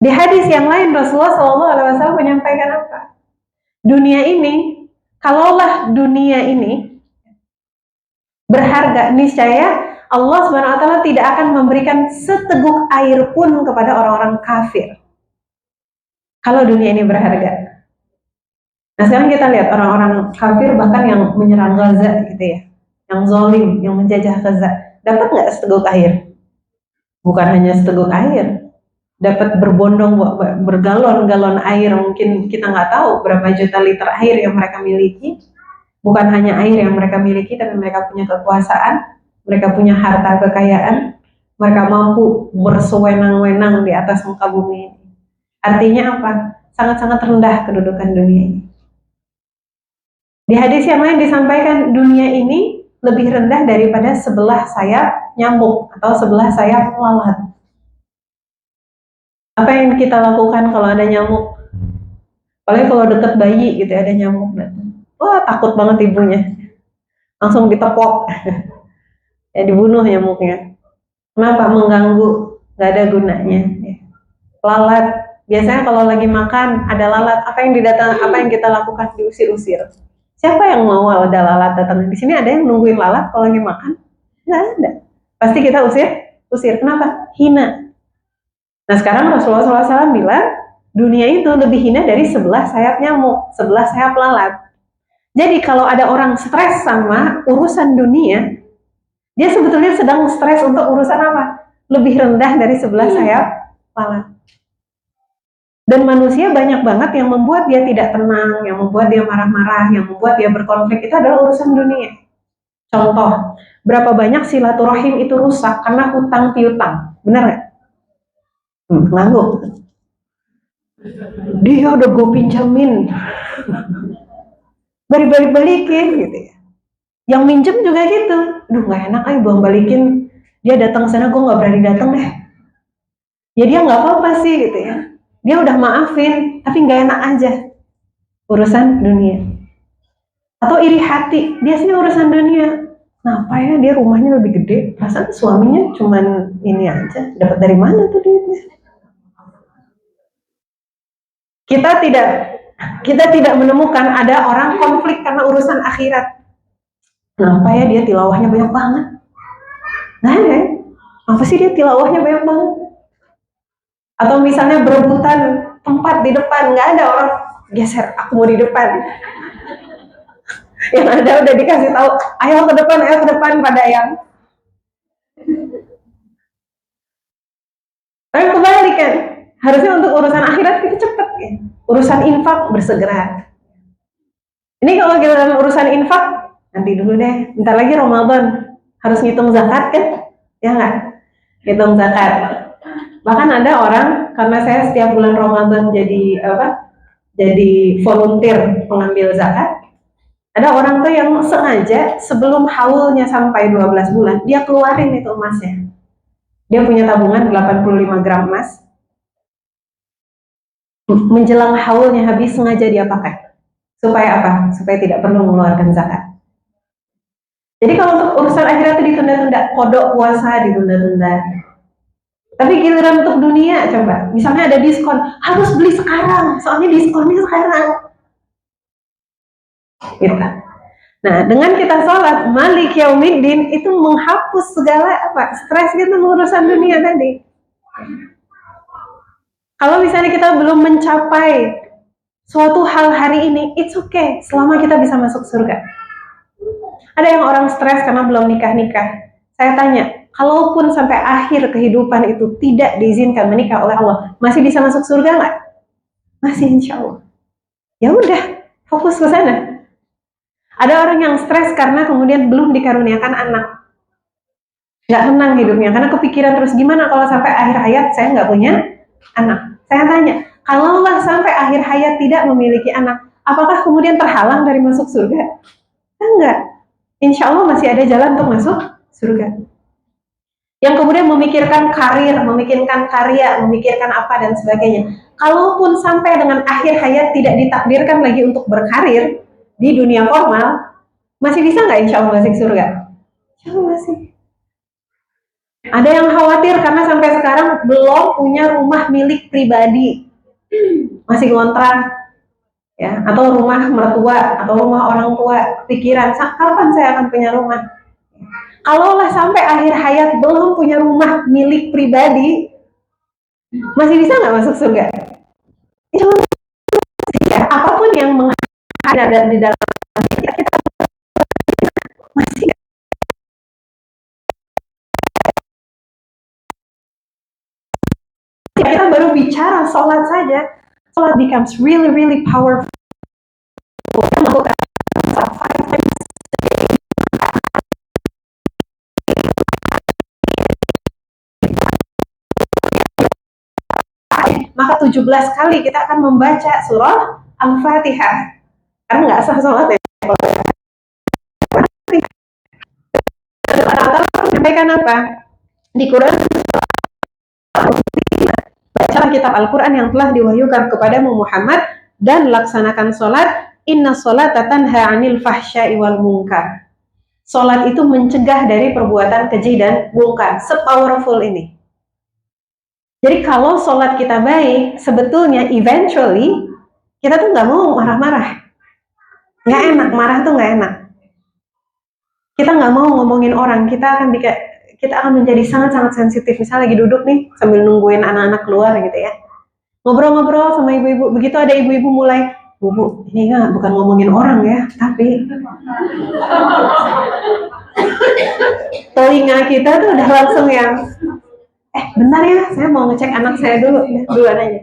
Di hadis yang lain, Rasulullah SAW menyampaikan apa? Dunia ini, kalaulah dunia ini berharga, niscaya Allah SWT tidak akan memberikan seteguk air pun kepada orang-orang kafir. Kalau dunia ini berharga. Nah, sekarang kita lihat orang-orang kafir bahkan yang menyerang Gaza gitu ya, yang zalim, yang menjajah Gaza, dapat nggak seteguk air? Bukan hanya seteguk air, dapat berbondong bergalon-galon air, mungkin kita nggak tahu berapa juta liter air yang mereka miliki. Bukan hanya air yang mereka miliki, tapi mereka punya kekuasaan, mereka punya harta kekayaan, mereka mampu bersewenang-wenang di atas muka bumi ini. Artinya apa? Sangat-sangat rendah kedudukan dunia ini. Di hadis yang lain disampaikan dunia ini lebih rendah daripada sebelah sayap nyamuk atau sebelah sayap lalat. Apa yang kita lakukan kalau ada nyamuk? Apalagi kalau deket bayi gitu ada nyamuk. Wah, takut banget ibunya. Langsung ditepok. Ya, dibunuh nyamuknya. Kenapa? Mengganggu, nggak ada gunanya. Lalat. Biasanya kalau lagi makan ada lalat, apa yang kita lakukan? Diusir-usir. Siapa yang mau ada lalat datang? Di sini ada yang nungguin lalat kalau lagi makan? Nggak ada. Pasti kita usir. Kenapa? Hina. Nah, sekarang Rasulullah SAW bilang dunia itu lebih hina dari sebelah sayap nyamuk, sebelah sayap lalat. Jadi kalau ada orang stres sama urusan dunia, dia sebetulnya sedang stres untuk urusan apa? Lebih rendah dari sebelah sayap lalat. Dan manusia banyak banget yang membuat dia tidak tenang, yang membuat dia marah-marah, yang membuat dia berkonflik, itu adalah urusan dunia. Contoh, berapa banyak silaturahim itu rusak karena hutang piutang, benar nggak? Ngangguk. Dia udah gue pinjamin, balik-balikin gitu ya. Yang minjem juga gitu, aduh nggak enak belum balikin, dia datang sana gue nggak berani datang deh. Ya dia nggak apa-apa sih gitu ya. Dia udah maafin, tapi nggak enak aja. Urusan dunia. Atau iri hati, biasanya urusan dunia. Kenapa ya dia rumahnya lebih gede? Perasaan suaminya cuman ini aja. Dapat dari mana tuh duitnya? Kita tidak menemukan ada orang konflik karena urusan akhirat. Kenapa ya dia tilawahnya banyak banget? Nah, apa sih dia tilawahnya banyak banget? Atau misalnya berebutan tempat di depan, nggak ada orang geser, aku mau di depan. Yang ada udah dikasih tahu, ayo ke depan pada yang. Tapi kebalik kan, harusnya untuk urusan akhirat kita cepet ya. Urusan infak bersegera. Ini kalau kita dalam urusan infak, nanti dulu deh, bentar lagi Ramadan, harus ngitung zakat kan? Ya nggak? Ngitung zakat. Bahkan ada orang, karena saya setiap bulan Ramadan jadi volunteer pengambil zakat, ada orang tuh yang sengaja sebelum haulnya sampai 12 bulan, dia keluarin itu emasnya. Dia punya tabungan 85 gram emas. Menjelang haulnya habis, sengaja dia pakai. Supaya apa? Supaya tidak perlu mengeluarkan zakat. Jadi kalau untuk urusan akhirat itu ditunda-tunda, kodok puasa ditunda-tunda. Tapi giliran untuk dunia, coba, misalnya ada diskon, harus beli sekarang, soalnya diskonnya sekarang. Gitu. Nah, dengan kita sholat Malik Yaumiddin itu menghapus segala stres kita urusan dunia tadi. Kalau misalnya kita belum mencapai suatu hal hari ini, it's okay selama kita bisa masuk surga. Ada yang orang stres karena belum nikah-nikah. Saya tanya, kalaupun sampai akhir kehidupan itu tidak diizinkan menikah oleh Allah, masih bisa masuk surga nggak? Masih, insya Allah. Ya udah, fokus ke sana. Ada orang yang stres karena kemudian belum dikaruniakan anak, nggak tenang hidupnya karena kepikiran terus gimana kalau sampai akhir hayat saya nggak punya anak. Saya tanya, kalau Allah sampai akhir hayat tidak memiliki anak, apakah kemudian terhalang dari masuk surga? Enggak. Insya Allah masih ada jalan untuk masuk surga. Yang kemudian memikirkan karir, memikirkan karya, memikirkan apa dan sebagainya. Kalaupun sampai dengan akhir hayat tidak ditakdirkan lagi untuk berkarir di dunia formal, masih bisa nggak insya Allah masuk surga? Insya Allah masih. Ada yang khawatir karena sampai sekarang belum punya rumah milik pribadi, masih ngontrak, ya, atau rumah mertua atau rumah orang tua, pikiran kapan saya akan punya rumah. Kalaulah sampai akhir hayat belum punya rumah milik pribadi, masih bisa nggak masuk surga? Insya Allah ya, apapun yang menghadap di dalam kita masih. Kita baru bicara sholat saja, sholat becomes really really powerful. Maka 17 kali kita akan membaca surah Al-Fatihah. Karena nggak sah sholat ya. Menyampaikan apa? Di Quran, bacalah kitab Al-Quran yang telah diwahyukan kepadamu Muhammad dan laksanakan sholat. Inna sholata tanha 'anil fahsya'i wal munkar. Sholat itu mencegah dari perbuatan keji dan mungkar. Sepowerful ini. Jadi kalau sholat kita baik, sebetulnya eventually kita tuh nggak mau marah-marah. Nggak enak, marah tuh nggak enak. Kita nggak mau ngomongin orang, kita akan menjadi sangat-sangat sensitif. Misalnya lagi duduk nih sambil nungguin anak-anak keluar gitu ya, ngobrol-ngobrol sama ibu-ibu, begitu ada ibu-ibu mulai, Bu, ini nggak bukan ngomongin orang ya, tapi telinga kita tuh udah langsung yang bentar ya, saya mau ngecek anak saya dulu, duluan aja.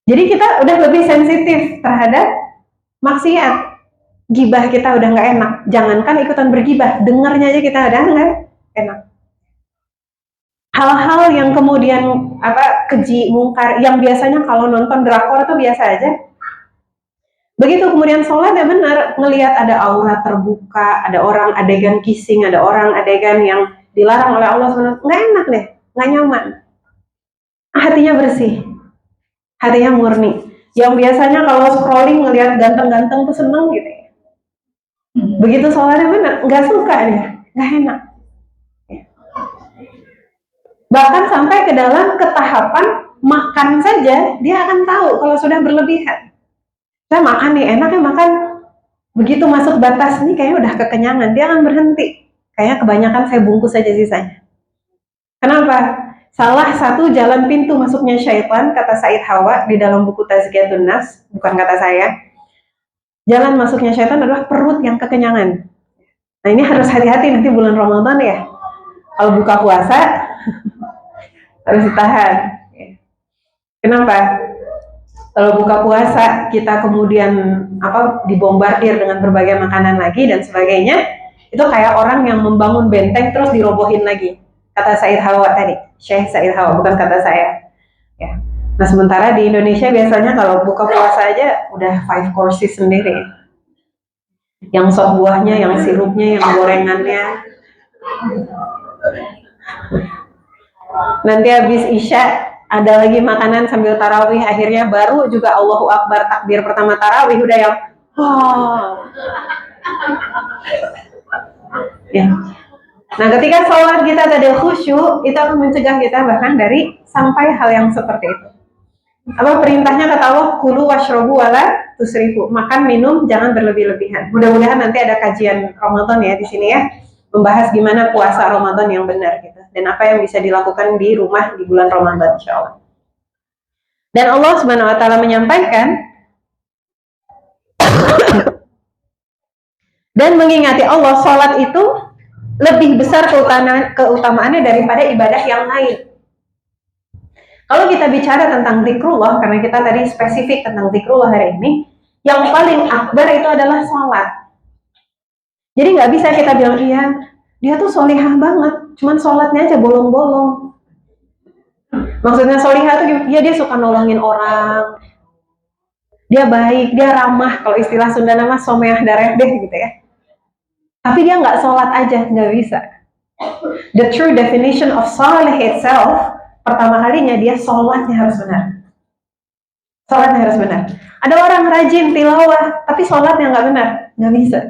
Jadi kita udah lebih sensitif terhadap maksiat. Gibah kita udah nggak enak, jangankan ikutan bergibah, dengarnya aja kita udah nggak enak. Hal-hal yang kemudian keji, mungkar, yang biasanya kalau nonton drakor tuh biasa aja. Begitu kemudian sholat ya benar, ngelihat ada aurat terbuka, ada orang adegan kissing, ada orang adegan yang dilarang oleh Allah SWT, nggak enak deh, nggak nyaman. Hatinya bersih, hatinya murni. Yang biasanya kalau scrolling ngelihat ganteng-ganteng tuh seneng gitu ya. Begitu sholatnya benar, nggak suka dia, nggak enak. Bahkan sampai ke dalam ketahapan makan saja, dia akan tahu kalau sudah berlebihan. Saya makan nih, enak ya makan. Begitu masuk batas, nih kayaknya udah kekenyangan, dia akan berhenti. Kayaknya kebanyakan saya bungkus saja sisanya. Kenapa? Salah satu jalan pintu masuknya syaitan, kata Said Hawa di dalam buku Tazkiyatun Nafs, bukan kata saya. Jalan masuknya syaitan adalah perut yang kekenyangan. Nah ini harus hati-hati nanti bulan Ramadan ya. Kalau buka puasa, harus ditahan. Kenapa? Kalau buka puasa kita kemudian dibombardir dengan berbagai makanan lagi dan sebagainya, itu kayak orang yang membangun benteng terus dirobohin lagi. Kata Said Hawa tadi, Syekh Said Hawa, bukan kata saya. Ya. Nah sementara di Indonesia biasanya kalau buka puasa aja udah 5 courses sendiri. Yang sop buahnya, yang sirupnya, yang gorengannya. Nanti habis Isya ada lagi makanan sambil tarawih, akhirnya baru juga Allahu Akbar takbir pertama tarawih udah yang ya. Nah ketika sholat kita ada khusyuk, itu akan mencegah kita bahkan dari sampai hal yang seperti itu. Apa perintahnya kata Allah, kulu washrobu wala tusrifu, makan minum jangan berlebih-lebihan. Mudah-mudahan nanti ada kajian Ramadan ya di sini ya, membahas gimana puasa Ramadan yang benar gitu, dan apa yang bisa dilakukan di rumah di bulan Ramadan insya Allah. Dan Allah Subhanahu Wa Taala menyampaikan dan mengingati Allah, sholat itu lebih besar keutamaannya daripada ibadah yang lain. Kalau kita bicara tentang zikrullah, karena kita tadi spesifik tentang zikrullah hari ini, yang paling akbar itu adalah sholat. Jadi nggak bisa kita bilang, iya, dia tuh solihah banget, cuman sholatnya aja bolong-bolong. Maksudnya solihah tuh, ya dia suka nolongin orang, dia baik, dia ramah, kalau istilah Sunda nama someah dareh deh gitu ya. Tapi dia nggak sholat aja, nggak bisa. The true definition of salih itself, pertama kalinya dia sholatnya harus benar. Sholatnya harus benar. Ada orang rajin tilawah, tapi sholatnya nggak benar, nggak bisa.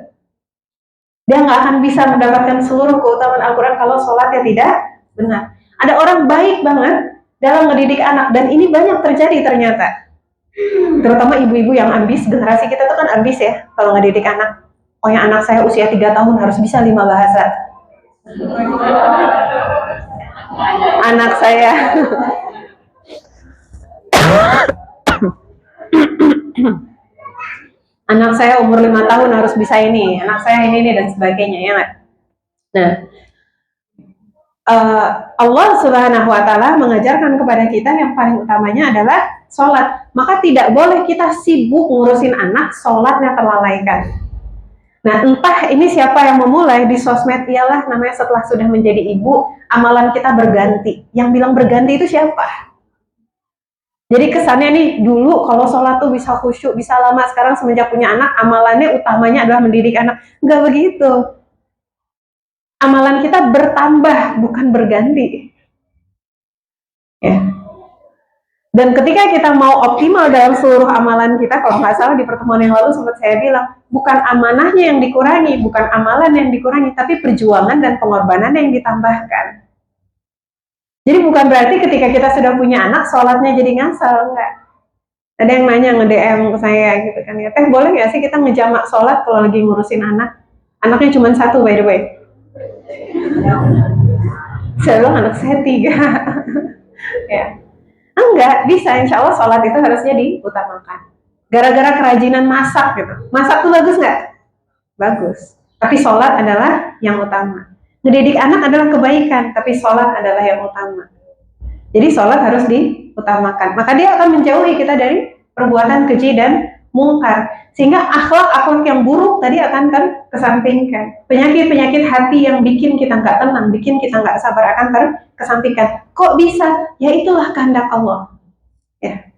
Dia nggak akan bisa mendapatkan seluruh keutamaan Al-Quran kalau sholatnya tidak benar. Ada orang baik banget dalam mendidik anak, dan ini banyak terjadi ternyata. Terutama ibu-ibu yang ambis, generasi kita tuh kan ambis ya, kalau ngedidik anak. Pokoknya anak saya usia 3 tahun harus bisa 5 bahasa. Anak saya anak saya umur 5 tahun harus bisa ini, anak saya ini dan sebagainya ya. Nah, Allah Subhanahu Wa Taala mengajarkan kepada kita yang paling utamanya adalah sholat. Maka tidak boleh kita sibuk ngurusin anak, sholatnya terlalaikan. Nah, entah ini siapa yang memulai di sosmed, ialah namanya setelah sudah menjadi ibu, amalan kita berganti. Yang bilang berganti itu siapa? Jadi kesannya nih, dulu kalau sholat tuh bisa khusyuk, bisa lama. Sekarang semenjak punya anak, amalannya utamanya adalah mendidik anak. Enggak begitu. Amalan kita bertambah, bukan berganti. Ya. Dan ketika kita mau optimal dalam seluruh amalan kita, kalau nggak salah di pertemuan yang lalu sempat saya bilang, bukan amanahnya yang dikurangi, bukan amalan yang dikurangi, tapi perjuangan dan pengorbanan yang ditambahkan. Jadi bukan berarti ketika kita sudah punya anak, sholatnya jadi ngasal, enggak. Ada yang nanya nge-DM ke saya gitu kan ya, teh boleh nggak sih kita ngejamak sholat kalau lagi ngurusin anak? Anaknya cuma 1 by the way. Saya bilang anak saya 3. Ya. Enggak, bisa, insya Allah sholat itu harusnya diutamakan. Gara-gara kerajinan masak gitu. Masak tuh bagus nggak? Bagus. Tapi sholat adalah yang utama. Ngedidik anak adalah kebaikan, tapi sholat adalah yang utama. Jadi sholat harus diutamakan. Maka dia akan menjauhi kita dari perbuatan keji dan mungkar. Sehingga akhlak yang buruk tadi akan terkesampingkan. Penyakit-penyakit hati yang bikin kita nggak tenang, bikin kita nggak sabar akan terkesampingkan. Kok bisa? Ya itulah kehendak Allah. Ya.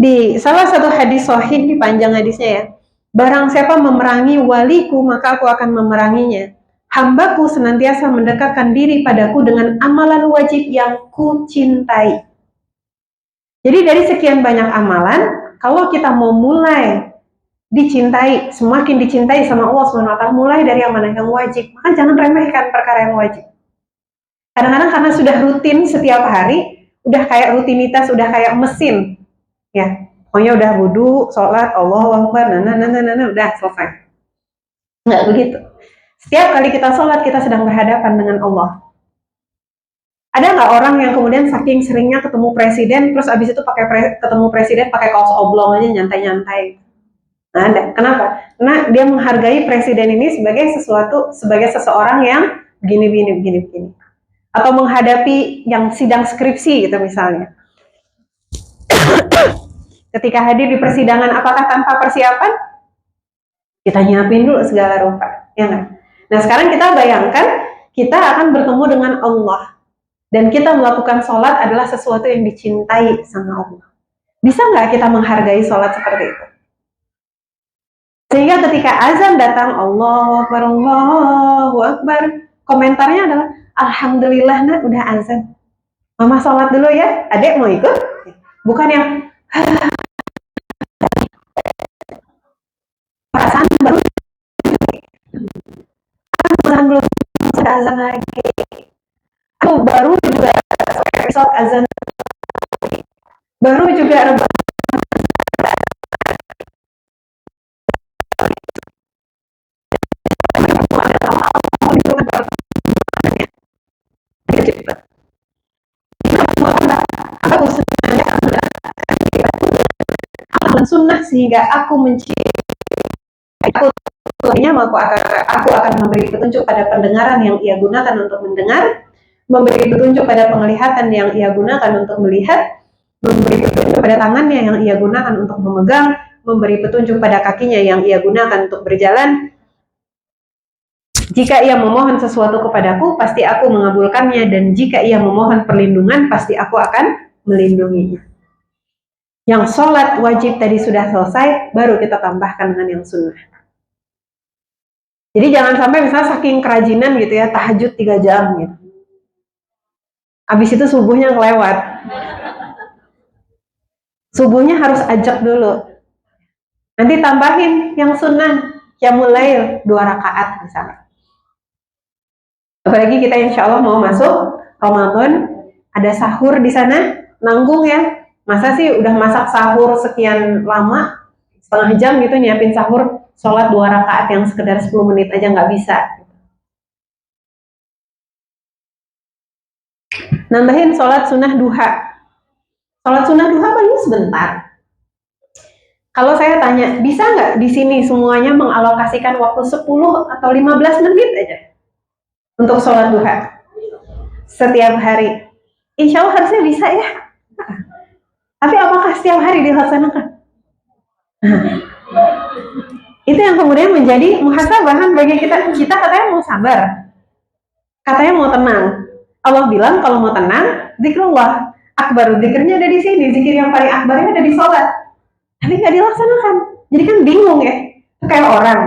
Di salah satu hadis sahih, di panjang hadisnya ya, barang siapa memerangi waliku, maka aku akan memeranginya. Hambaku senantiasa mendekatkan diri padaku dengan amalan wajib yang ku cintai. Jadi dari sekian banyak amalan, kalau kita mau mulai dicintai, semakin dicintai sama Allah SWT, mulai dari amalan yang wajib, maka jangan remehkan perkara yang wajib. Kadang-kadang karena sudah rutin setiap hari, udah kayak rutinitas, udah kayak mesin, ya, pokoknya udah wudu, sholat, Allahu Akbar, udah selesai. Nggak begitu. Setiap kali kita sholat, kita sedang berhadapan dengan Allah. Ada nggak orang yang kemudian saking seringnya ketemu presiden, terus abis itu ketemu presiden pakai kaos oblong aja, nyantai-nyantai? Nah, ada. Kenapa? Karena dia menghargai presiden ini sebagai seseorang yang begini. Atau menghadapi yang sidang skripsi gitu misalnya. Ketika hadir di persidangan, apakah tanpa persiapan? Kita nyiapin dulu segala rupa, ya nggak? Nah, sekarang kita bayangkan kita akan bertemu dengan Allah, dan kita melakukan sholat adalah sesuatu yang dicintai sama Allah. Bisa nggak kita menghargai sholat seperti itu? Sehingga ketika azan datang, Allahu Akbar, komentarnya adalah, Alhamdulillah nak udah azan. Mama sholat dulu ya, adek mau ikut? Bukan yang perasaan baru belum azan lagi. Aku baru juga besok azan. baru juga rebahan aku sunnah sehingga aku mencintai aku aku akan memberi petunjuk pada pendengaran yang ia gunakan untuk mendengar, memberi petunjuk pada penglihatan yang ia gunakan untuk melihat, memberi petunjuk pada tangannya yang ia gunakan untuk memegang, memberi petunjuk pada kakinya yang ia gunakan untuk berjalan. Jika ia memohon sesuatu kepadaku, pasti aku mengabulkannya, dan jika ia memohon perlindungan, pasti aku akan melindunginya. Yang sholat wajib tadi sudah selesai, baru kita tambahkan dengan yang sunnah. Jadi jangan sampai misalnya saking kerajinan gitu ya, tahajud 3 jam gitu. Habis itu subuhnya kelewat. Subuhnya harus ajak dulu. Nanti tambahin yang sunnah, qiyamul lail 2 rakaat misalnya. Apalagi kita insya Allah mau masuk Ramadan, ada sahur di sana, nanggung ya. Masa sih udah masak sahur sekian lama, setengah jam gitu nyiapin sahur, sholat 2 rakaat yang sekedar 10 menit aja nggak bisa. Nambahin sholat sunnah duha. Sholat sunnah duha paling sebentar. Kalau saya tanya, bisa nggak di sini semuanya mengalokasikan waktu 10 atau 15 menit aja untuk sholat duha setiap hari? Insya Allah harusnya bisa ya. Tapi apakah setiap hari dilaksanakan? Itu yang kemudian menjadi muhasabahan bagi kita. Kita katanya mau sabar, katanya mau tenang. Allah bilang kalau mau tenang, zikrullah akbar, zikirnya ada di sini, zikir yang paling akbarnya ada di sholat. Tapi nggak dilaksanakan. Jadi kan bingung ya. Kayak orang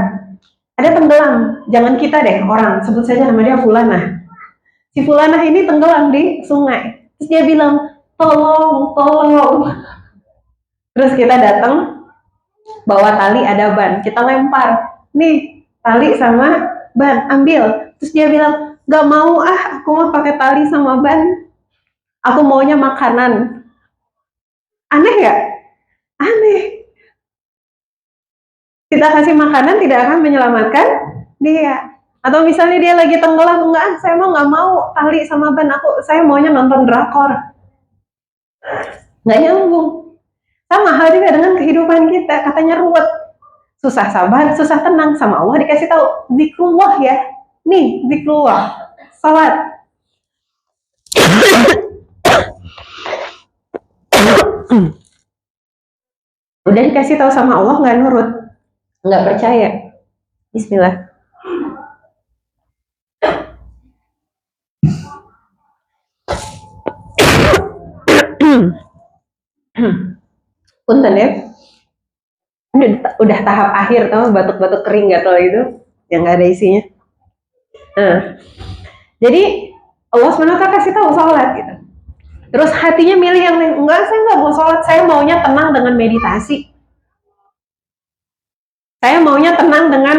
ada tenggelam, jangan kita deh, orang sebut saja nama dia Fulanah. Si Fulanah ini tenggelam di sungai. Terus dia bilang, tolong, tolong. Terus kita datang, bawa tali, ada ban, kita lempar. Nih, tali sama ban, ambil. Terus dia bilang, gak mau aku mau pakai tali sama ban. Aku maunya makanan. Aneh gak? Aneh. Kita kasih makanan tidak akan menyelamatkan dia. Atau misalnya dia lagi tenggelam, enggak, saya mau nggak mau tali sama ban, saya maunya nonton drakor. Nggak nyambung. Sama hal juga dengan kehidupan kita, katanya ruwet, susah sabar, susah tenang. Sama Allah dikasih tahu, zikrullah ya, nih zikrullah, salat. Udah dikasih tahu sama Allah, nggak nurut, nggak percaya. Bismillah. Punten ya, udah tahap akhir, tau batuk-batuk kering gatal itu yang nggak ada isinya. Nah, jadi Allah SWT kasih tahu sholat gitu. Terus hatinya milih yang enggak, saya nggak mau sholat, saya maunya tenang dengan meditasi, saya maunya tenang dengan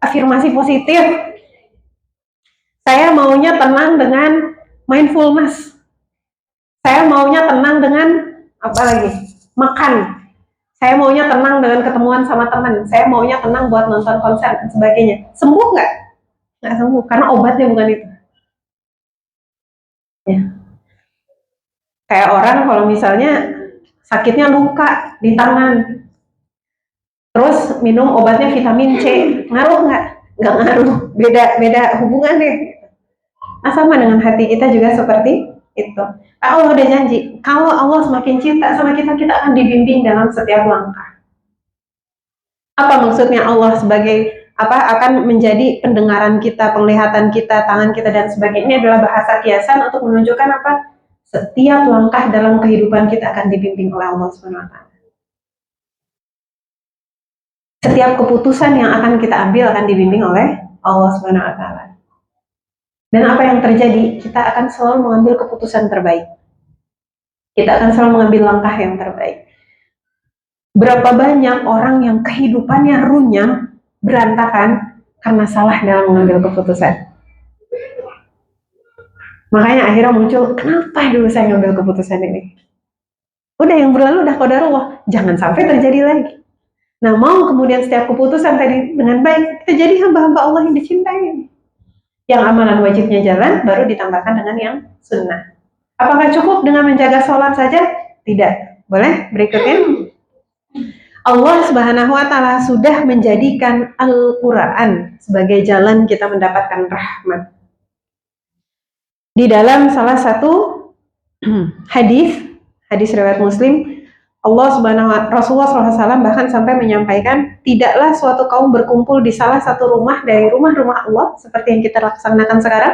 afirmasi positif, saya maunya tenang dengan mindfulness, saya maunya tenang dengan apa lagi, makan, saya maunya tenang dengan ketemuan sama teman, saya maunya tenang buat nonton konser dan sebagainya. Sembuh nggak? Nggak sembuh, karena obatnya bukan itu ya. Kayak orang kalau misalnya sakitnya luka di tangan, terus minum obatnya vitamin C, ngaruh nggak? Nggak ngaruh, beda hubungan deh. Nah, sama dengan hati kita juga seperti itu. Allah udah janji, kalau Allah semakin cinta sama kita, kita akan dibimbing dalam setiap langkah. Apa maksudnya Allah sebagai akan menjadi pendengaran kita, penglihatan kita, tangan kita dan sebagainya? Ini adalah bahasa kiasan untuk menunjukkan apa? Setiap langkah dalam kehidupan kita akan dibimbing oleh Allah SWT. Setiap keputusan yang akan kita ambil akan dibimbing oleh Allah SWT. Dan apa yang terjadi? Kita akan selalu mengambil keputusan terbaik. Kita akan selalu mengambil langkah yang terbaik. Berapa banyak orang yang kehidupannya runyam, berantakan, karena salah dalam mengambil keputusan. Makanya akhirnya muncul, kenapa dulu saya ngambil keputusan ini? Udah yang berlalu udah qadarullah, jangan sampai terjadi lagi. Nah, mau kemudian setiap keputusan tadi dengan baik, kita jadi hamba-hamba Allah yang dicintai. Yang amalan wajibnya jalan, baru ditambahkan dengan yang sunnah. Apakah cukup dengan menjaga sholat saja? Tidak. Boleh? Berikutnya. Allah Subhanahu wa Ta'ala sudah menjadikan Al-Quran sebagai jalan kita mendapatkan rahmat. Di dalam salah satu hadis riwayat Muslim, Rasulullah SAW bahkan sampai menyampaikan, tidaklah suatu kaum berkumpul di salah satu rumah dari rumah-rumah Allah seperti yang kita laksanakan sekarang,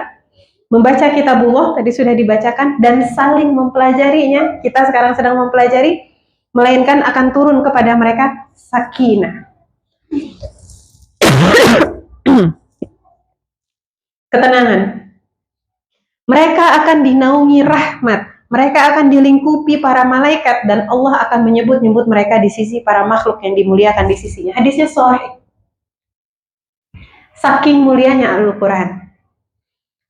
membaca kitabullah tadi sudah dibacakan dan saling mempelajarinya. Kita sekarang sedang mempelajari, melainkan akan turun kepada mereka sakinah, ketenangan. Mereka akan dinaungi rahmat. Mereka akan dilingkupi para malaikat dan Allah akan menyebut-nyebut mereka di sisi para makhluk yang dimuliakan di sisinya. Hadisnya sahih. Saking mulianya Al-Quran.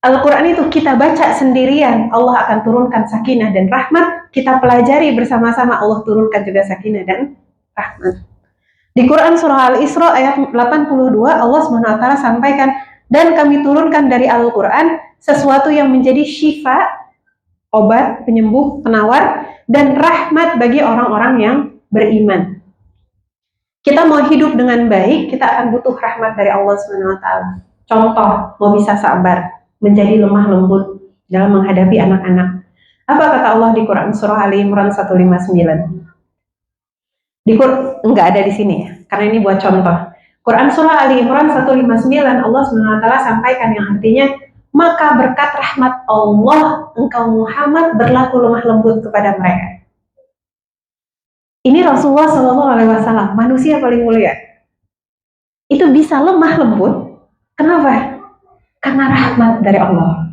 Al-Quran itu kita baca sendirian, Allah akan turunkan sakinah dan rahmat. Kita pelajari bersama-sama, Allah turunkan juga sakinah dan rahmat. Di Quran surah Al-Isra ayat 82, Allah SWT sampaikan, dan kami turunkan dari Al-Quran sesuatu yang menjadi syifa, obat, penyembuh, penawar, dan rahmat bagi orang-orang yang beriman. Kita mau hidup dengan baik, kita akan butuh rahmat dari Allah SWT. Contoh, mau bisa sabar, menjadi lemah lembut dalam menghadapi anak-anak. Apa kata Allah di Quran surah Ali Imran 159? Enggak ada di sini ya, karena ini buat contoh. Quran surah Ali Imran 159, Allah SWT sampaikan yang artinya, maka berkat rahmat Allah, engkau Muhammad berlaku lemah lembut kepada mereka. Ini Rasulullah SAW, manusia paling mulia. Itu bisa lemah lembut. Kenapa? Karena rahmat dari Allah.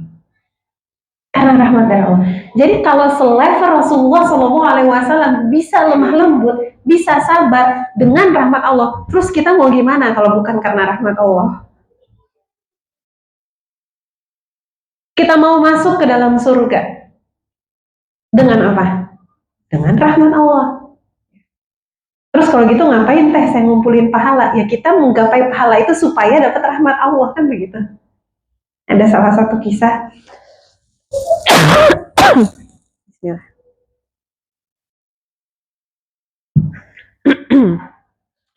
Karena rahmat dari Allah. Jadi kalau selevel Rasulullah SAW bisa lemah lembut, bisa sabar dengan rahmat Allah, terus kita mau gimana kalau bukan karena rahmat Allah? Kita mau masuk ke dalam surga dengan apa? Dengan rahmat Allah. Terus kalau gitu ngapain teh saya ngumpulin pahala? Ya kita menggapai pahala itu supaya dapat rahmat Allah, kan begitu. Ada salah satu kisah. Bismillah.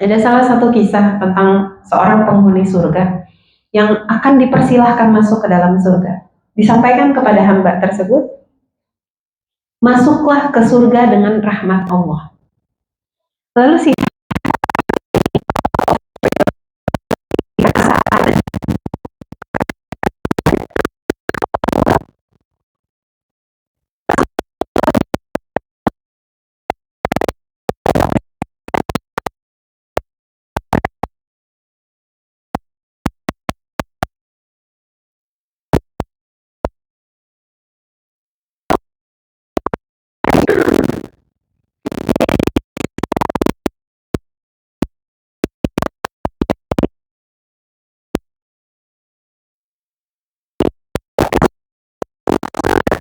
Ada salah satu kisah tentang seorang penghuni surga yang akan dipersilahkan masuk ke dalam surga. Disampaikan kepada hamba tersebut, masuklah ke surga dengan rahmat Allah. Lalu si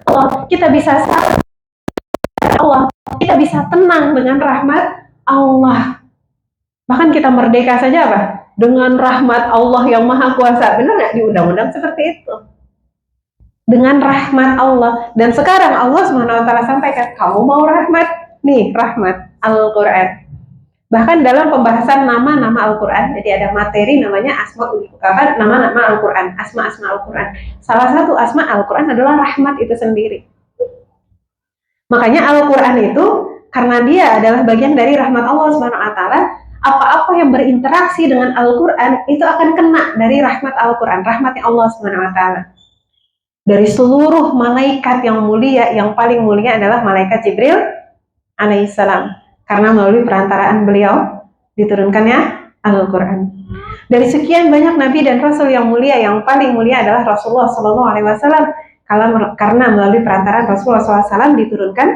Allah, kita bisa sabar Allah, kita bisa tenang dengan rahmat Allah. Bahkan kita merdeka saja apa? Dengan rahmat Allah yang maha kuasa. Benar nggak di undang-undang seperti itu? Dengan rahmat Allah. Dan sekarang Allah SWT sampaikan, kamu mau rahmat? Nih, rahmat Al-Quran. Bahkan dalam pembahasan nama-nama Al-Quran, jadi ada materi namanya nama-nama Al-Quran, asma-asma Al-Quran. Salah satu asma Al-Quran adalah rahmat itu sendiri. Makanya Al-Quran itu, karena dia adalah bagian dari rahmat Allah SWT, apa-apa yang berinteraksi dengan Al-Quran itu akan kena dari rahmat Al-Quran, rahmatnya Allah SWT. Dari seluruh malaikat yang mulia, yang paling mulia adalah malaikat Jibril alaihissalam. Karena melalui perantaraan beliau diturunkannya Al-Quran. Dari sekian banyak nabi dan rasul yang mulia, yang paling mulia adalah Rasulullah SAW. Karena melalui perantaraan Rasulullah SAW diturunkan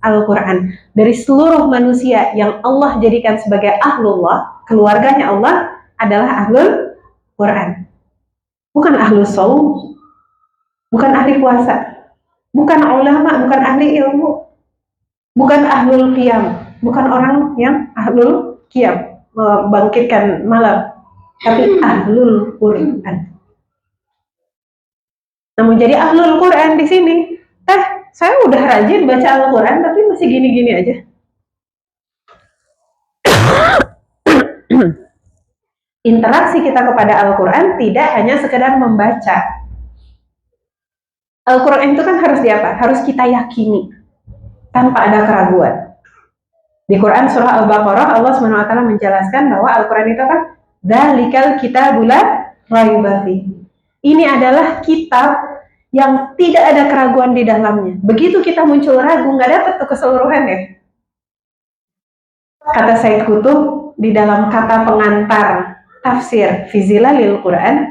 Al-Quran. Dari seluruh manusia yang Allah jadikan sebagai ahlullah, keluarganya Allah adalah ahlul Quran. Bukan ahlus saum, bukan ahli puasa, bukan ulama, bukan ahli ilmu, bukan ahlul qiyam, bukan orang yang ahlul qiyam, membangkitkan malam, tapi ahlul Quran. Namun jadi ahlul Quran di sini, saya udah rajin baca Al-Quran tapi masih gini-gini aja. Interaksi kita kepada Al-Quran tidak hanya sekedar membaca. Al-Quran itu kan harus diapa? Harus kita yakini tanpa ada keraguan. Di Quran surah Al-Baqarah Allah SWT menjelaskan bahwa Al-Quran itu apa? Dzalikal kitabul la raiba fihi. Ini adalah kitab yang tidak ada keraguan di dalamnya. Begitu kita muncul ragu, nggak dapat tuh keseluruhan ya. Kata Said Qutb di dalam kata pengantar tafsir fi zilalil Quran,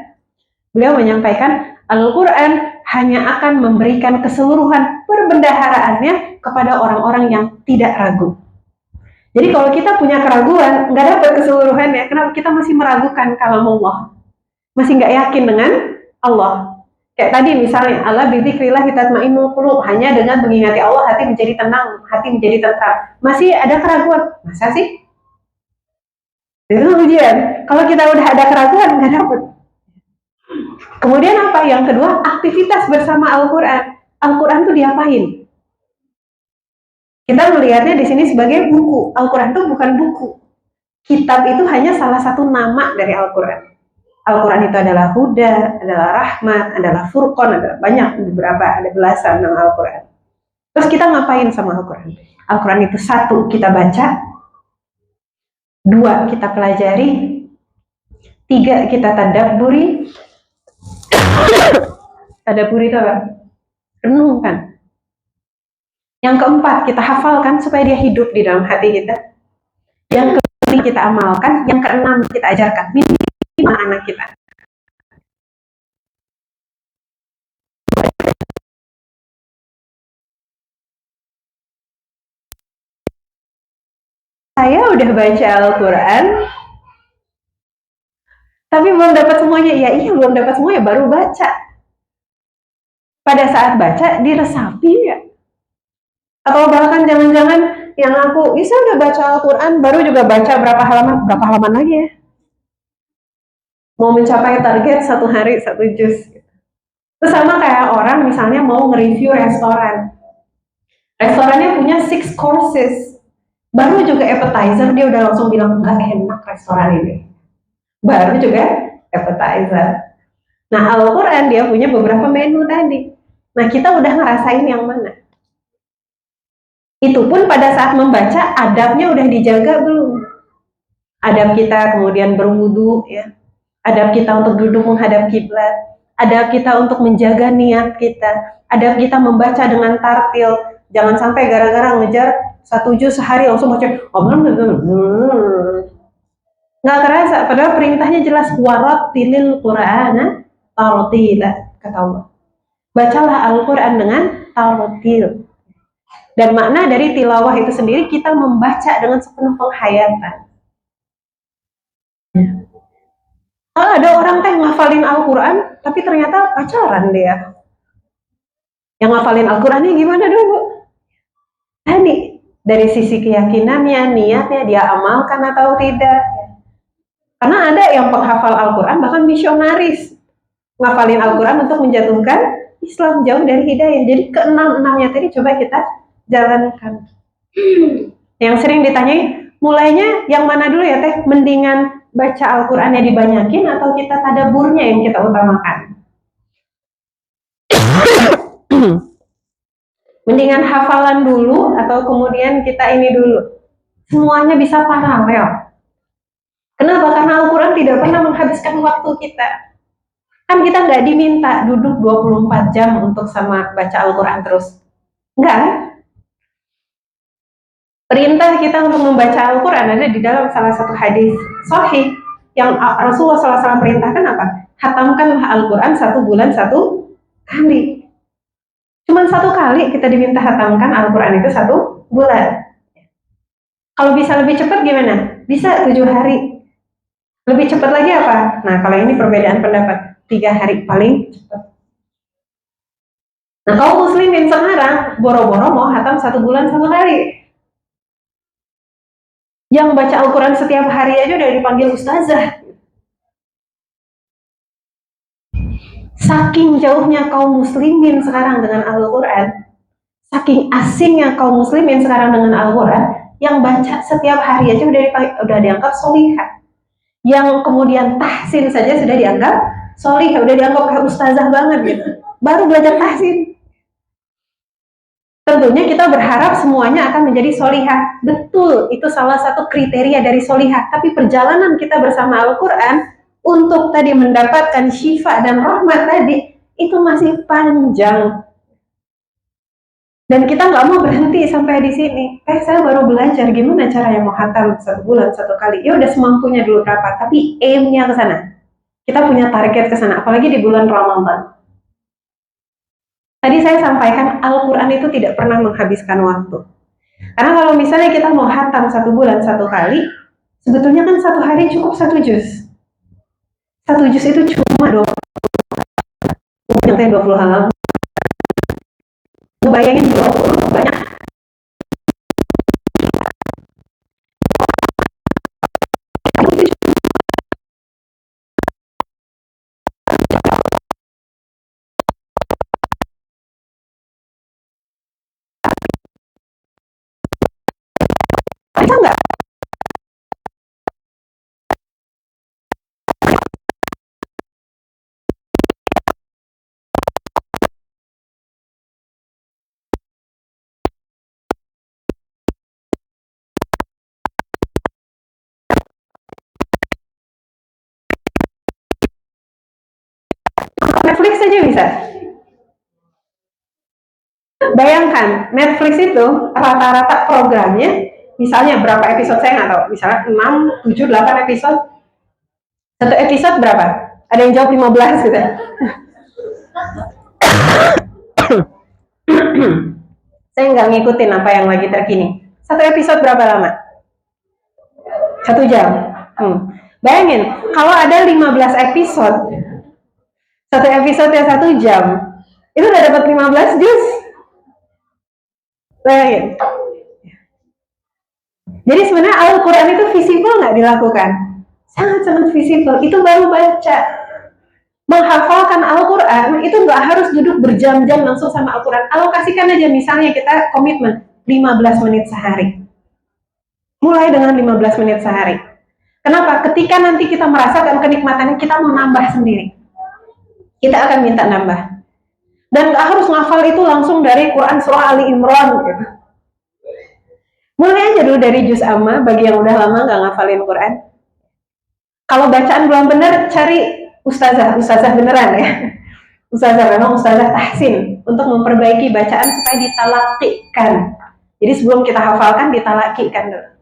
beliau menyampaikan Al-Quran hanya akan memberikan keseluruhan perbendaharaannya kepada orang-orang yang tidak ragu. Jadi kalau kita punya keraguan, nggak dapat keseluruhannya. Kenapa? Kita masih meragukan kalam Allah, masih nggak yakin dengan Allah. Kayak tadi misalnya, Allah bidzikrillah tatmainnul qulub, hanya dengan mengingati Allah hati menjadi tenang, hati menjadi tentram. Masih ada keraguan, masa sih? Itu ujian. Kalau kita udah ada keraguan, nggak dapat. Kemudian apa? Yang kedua, aktivitas bersama Al-Quran. Al-Quran itu diapain? Kita melihatnya di sini sebagai buku. Al-Quran itu bukan buku. Kitab itu hanya salah satu nama dari Al-Quran. Al-Quran itu adalah huda, adalah rahmat, adalah furqan, adalah banyak, beberapa, ada belasan nama Al-Quran. Terus kita ngapain sama Al-Quran? Al-Quran itu satu, kita baca. Dua, kita pelajari. Tiga, kita tadabburi. Tadabburi itu apa? Renungkan. Yang keempat, kita hafalkan supaya dia hidup di dalam hati kita. Yang kelima, kita amalkan. Yang keenam, kita ajarkan. Minimal anak kita. Saya udah baca Al-Quran, tapi belum dapat semuanya. Ya iya, belum dapat semuanya, baru baca. Pada saat baca, diresapi ya. Atau bahkan jangan-jangan yang aku, saya udah baca Al-Quran, baru juga baca berapa halaman lagi ya. Mau mencapai target satu hari, satu juz. Itu sama kayak orang misalnya mau nge-review restoran. Restorannya punya 6 courses. Baru juga appetizer, dia udah langsung bilang, nggak enak restoran ini. Baru juga appetizer. Nah, Al-Quran dia punya beberapa menu tadi. Nah, kita udah ngerasain yang mana? Itu pun pada saat membaca, adabnya udah dijaga belum? Adab kita kemudian berwudu, ya. Adab kita untuk duduk menghadap kiblat. Adab kita untuk menjaga niat kita. Adab kita membaca dengan tartil. Jangan sampai gara-gara ngejar 1 juz sehari langsung baca. Nggak kerasa, padahal perintahnya jelas, warattilil Qur'ana tartila, kata Allah. Bacalah Al-Quran dengan tartil. Dan makna dari tilawah itu sendiri, kita membaca dengan sepenuh penghayatan. Kalau ada orang teh ngafalin Al-Quran, tapi ternyata pacaran dia. Yang ngafalin Al-Qurannya gimana dulu? Tadi, dari sisi keyakinannya, niatnya, dia amalkan atau tidak. Karena ada yang penghafal Al-Quran, bahkan misionaris. Ngafalin Al-Quran untuk menjatuhkan Islam jauh dari hidayah. Jadi keenam-enamnya tadi coba kita jalankan. Yang sering ditanyai, mulainya yang mana dulu ya teh? Mendingan baca Al-Qurannya dibanyakin atau kita tadaburnya yang kita utamakan? Mendingan hafalan dulu atau kemudian kita ini dulu? Semuanya bisa paralel. Kenapa? Karena Al-Quran tidak pernah menghabiskan waktu kita. Kan kita nggak diminta duduk 24 jam untuk sama baca Al-Quran terus. Enggak kan? Perintah kita untuk membaca Al-Quran ada di dalam salah satu hadis sahih yang Rasulullah SAW perintahkan apa? Hatamkanlah Al-Quran 1 bulan 1 kali. Cuman 1 kali kita diminta hatamkan Al-Quran itu 1 bulan. Kalau bisa lebih cepat gimana? Bisa 7 hari. Lebih cepat lagi apa? Nah, kalau ini perbedaan pendapat. 3 hari paling cepat. Nah, kaum muslimin sekarang boro-boro mau hatam 1 bulan 1 kali. Yang baca Al-Quran setiap hari aja udah dipanggil ustazah. Saking jauhnya kaum muslimin sekarang dengan Al-Quran, saking asingnya kaum muslimin sekarang dengan Al-Quran, yang baca setiap hari aja udah dianggap solihah. Yang kemudian tahsin saja sudah dianggap solihah, udah dianggap kayak ustazah banget gitu. Baru belajar tahsin. Tentunya kita berharap semuanya akan menjadi solihah. Betul, itu salah satu kriteria dari solihah. Tapi perjalanan kita bersama Al-Quran untuk tadi mendapatkan syifa dan rahmat tadi, itu masih panjang. Dan kita nggak mau berhenti sampai di sini. Saya baru belajar gimana caranya mau hatam 1 bulan 1 kali. Ya udah semampunya dulu berapa. Tapi aim-nya ke sana. Kita punya target ke sana, apalagi di bulan Ramadan. Tadi saya sampaikan Al-Quran itu tidak pernah menghabiskan waktu. Karena kalau misalnya kita mau hatam 1 bulan 1 kali, sebetulnya kan 1 hari cukup 1 juz. 1 juz itu cuma 20 halaman. Bayangin 20 banyak. Bisa nggak? Netflix saja bisa. Bayangkan, Netflix itu rata-rata programnya, misalnya berapa episode saya nggak tahu, misalnya 6, 7, 8 episode. 1 episode berapa? Ada yang jawab 15 gitu. Saya nggak ngikutin apa yang lagi terkini. 1 episode berapa lama? 1 jam. Bayangin, kalau ada 15 episode, 1 episode ya 1 jam, itu udah dapat 15 juz. Bayangin. Jadi sebenarnya Al-Quran itu visible nggak dilakukan? Sangat-sangat visible. Itu baru baca. Menghafalkan Al-Quran itu nggak harus duduk berjam-jam langsung sama Al-Quran. Alokasikan aja, misalnya kita komitmen 15 menit sehari. Mulai dengan 15 menit sehari. Kenapa? Ketika nanti kita merasakan kenikmatannya, kita mau nambah sendiri. Kita akan minta nambah. Dan nggak harus ngafal itu langsung dari Quran Surah Ali Imran gitu. Mulai aja dulu dari juz amma, bagi yang udah lama nggak ngafalin Quran. Kalau bacaan belum benar, cari ustazah beneran ya. Ustazah, memang ustazah tahsin, untuk memperbaiki bacaan supaya ditalakikan. Jadi sebelum kita hafalkan, ditalakikan dulu.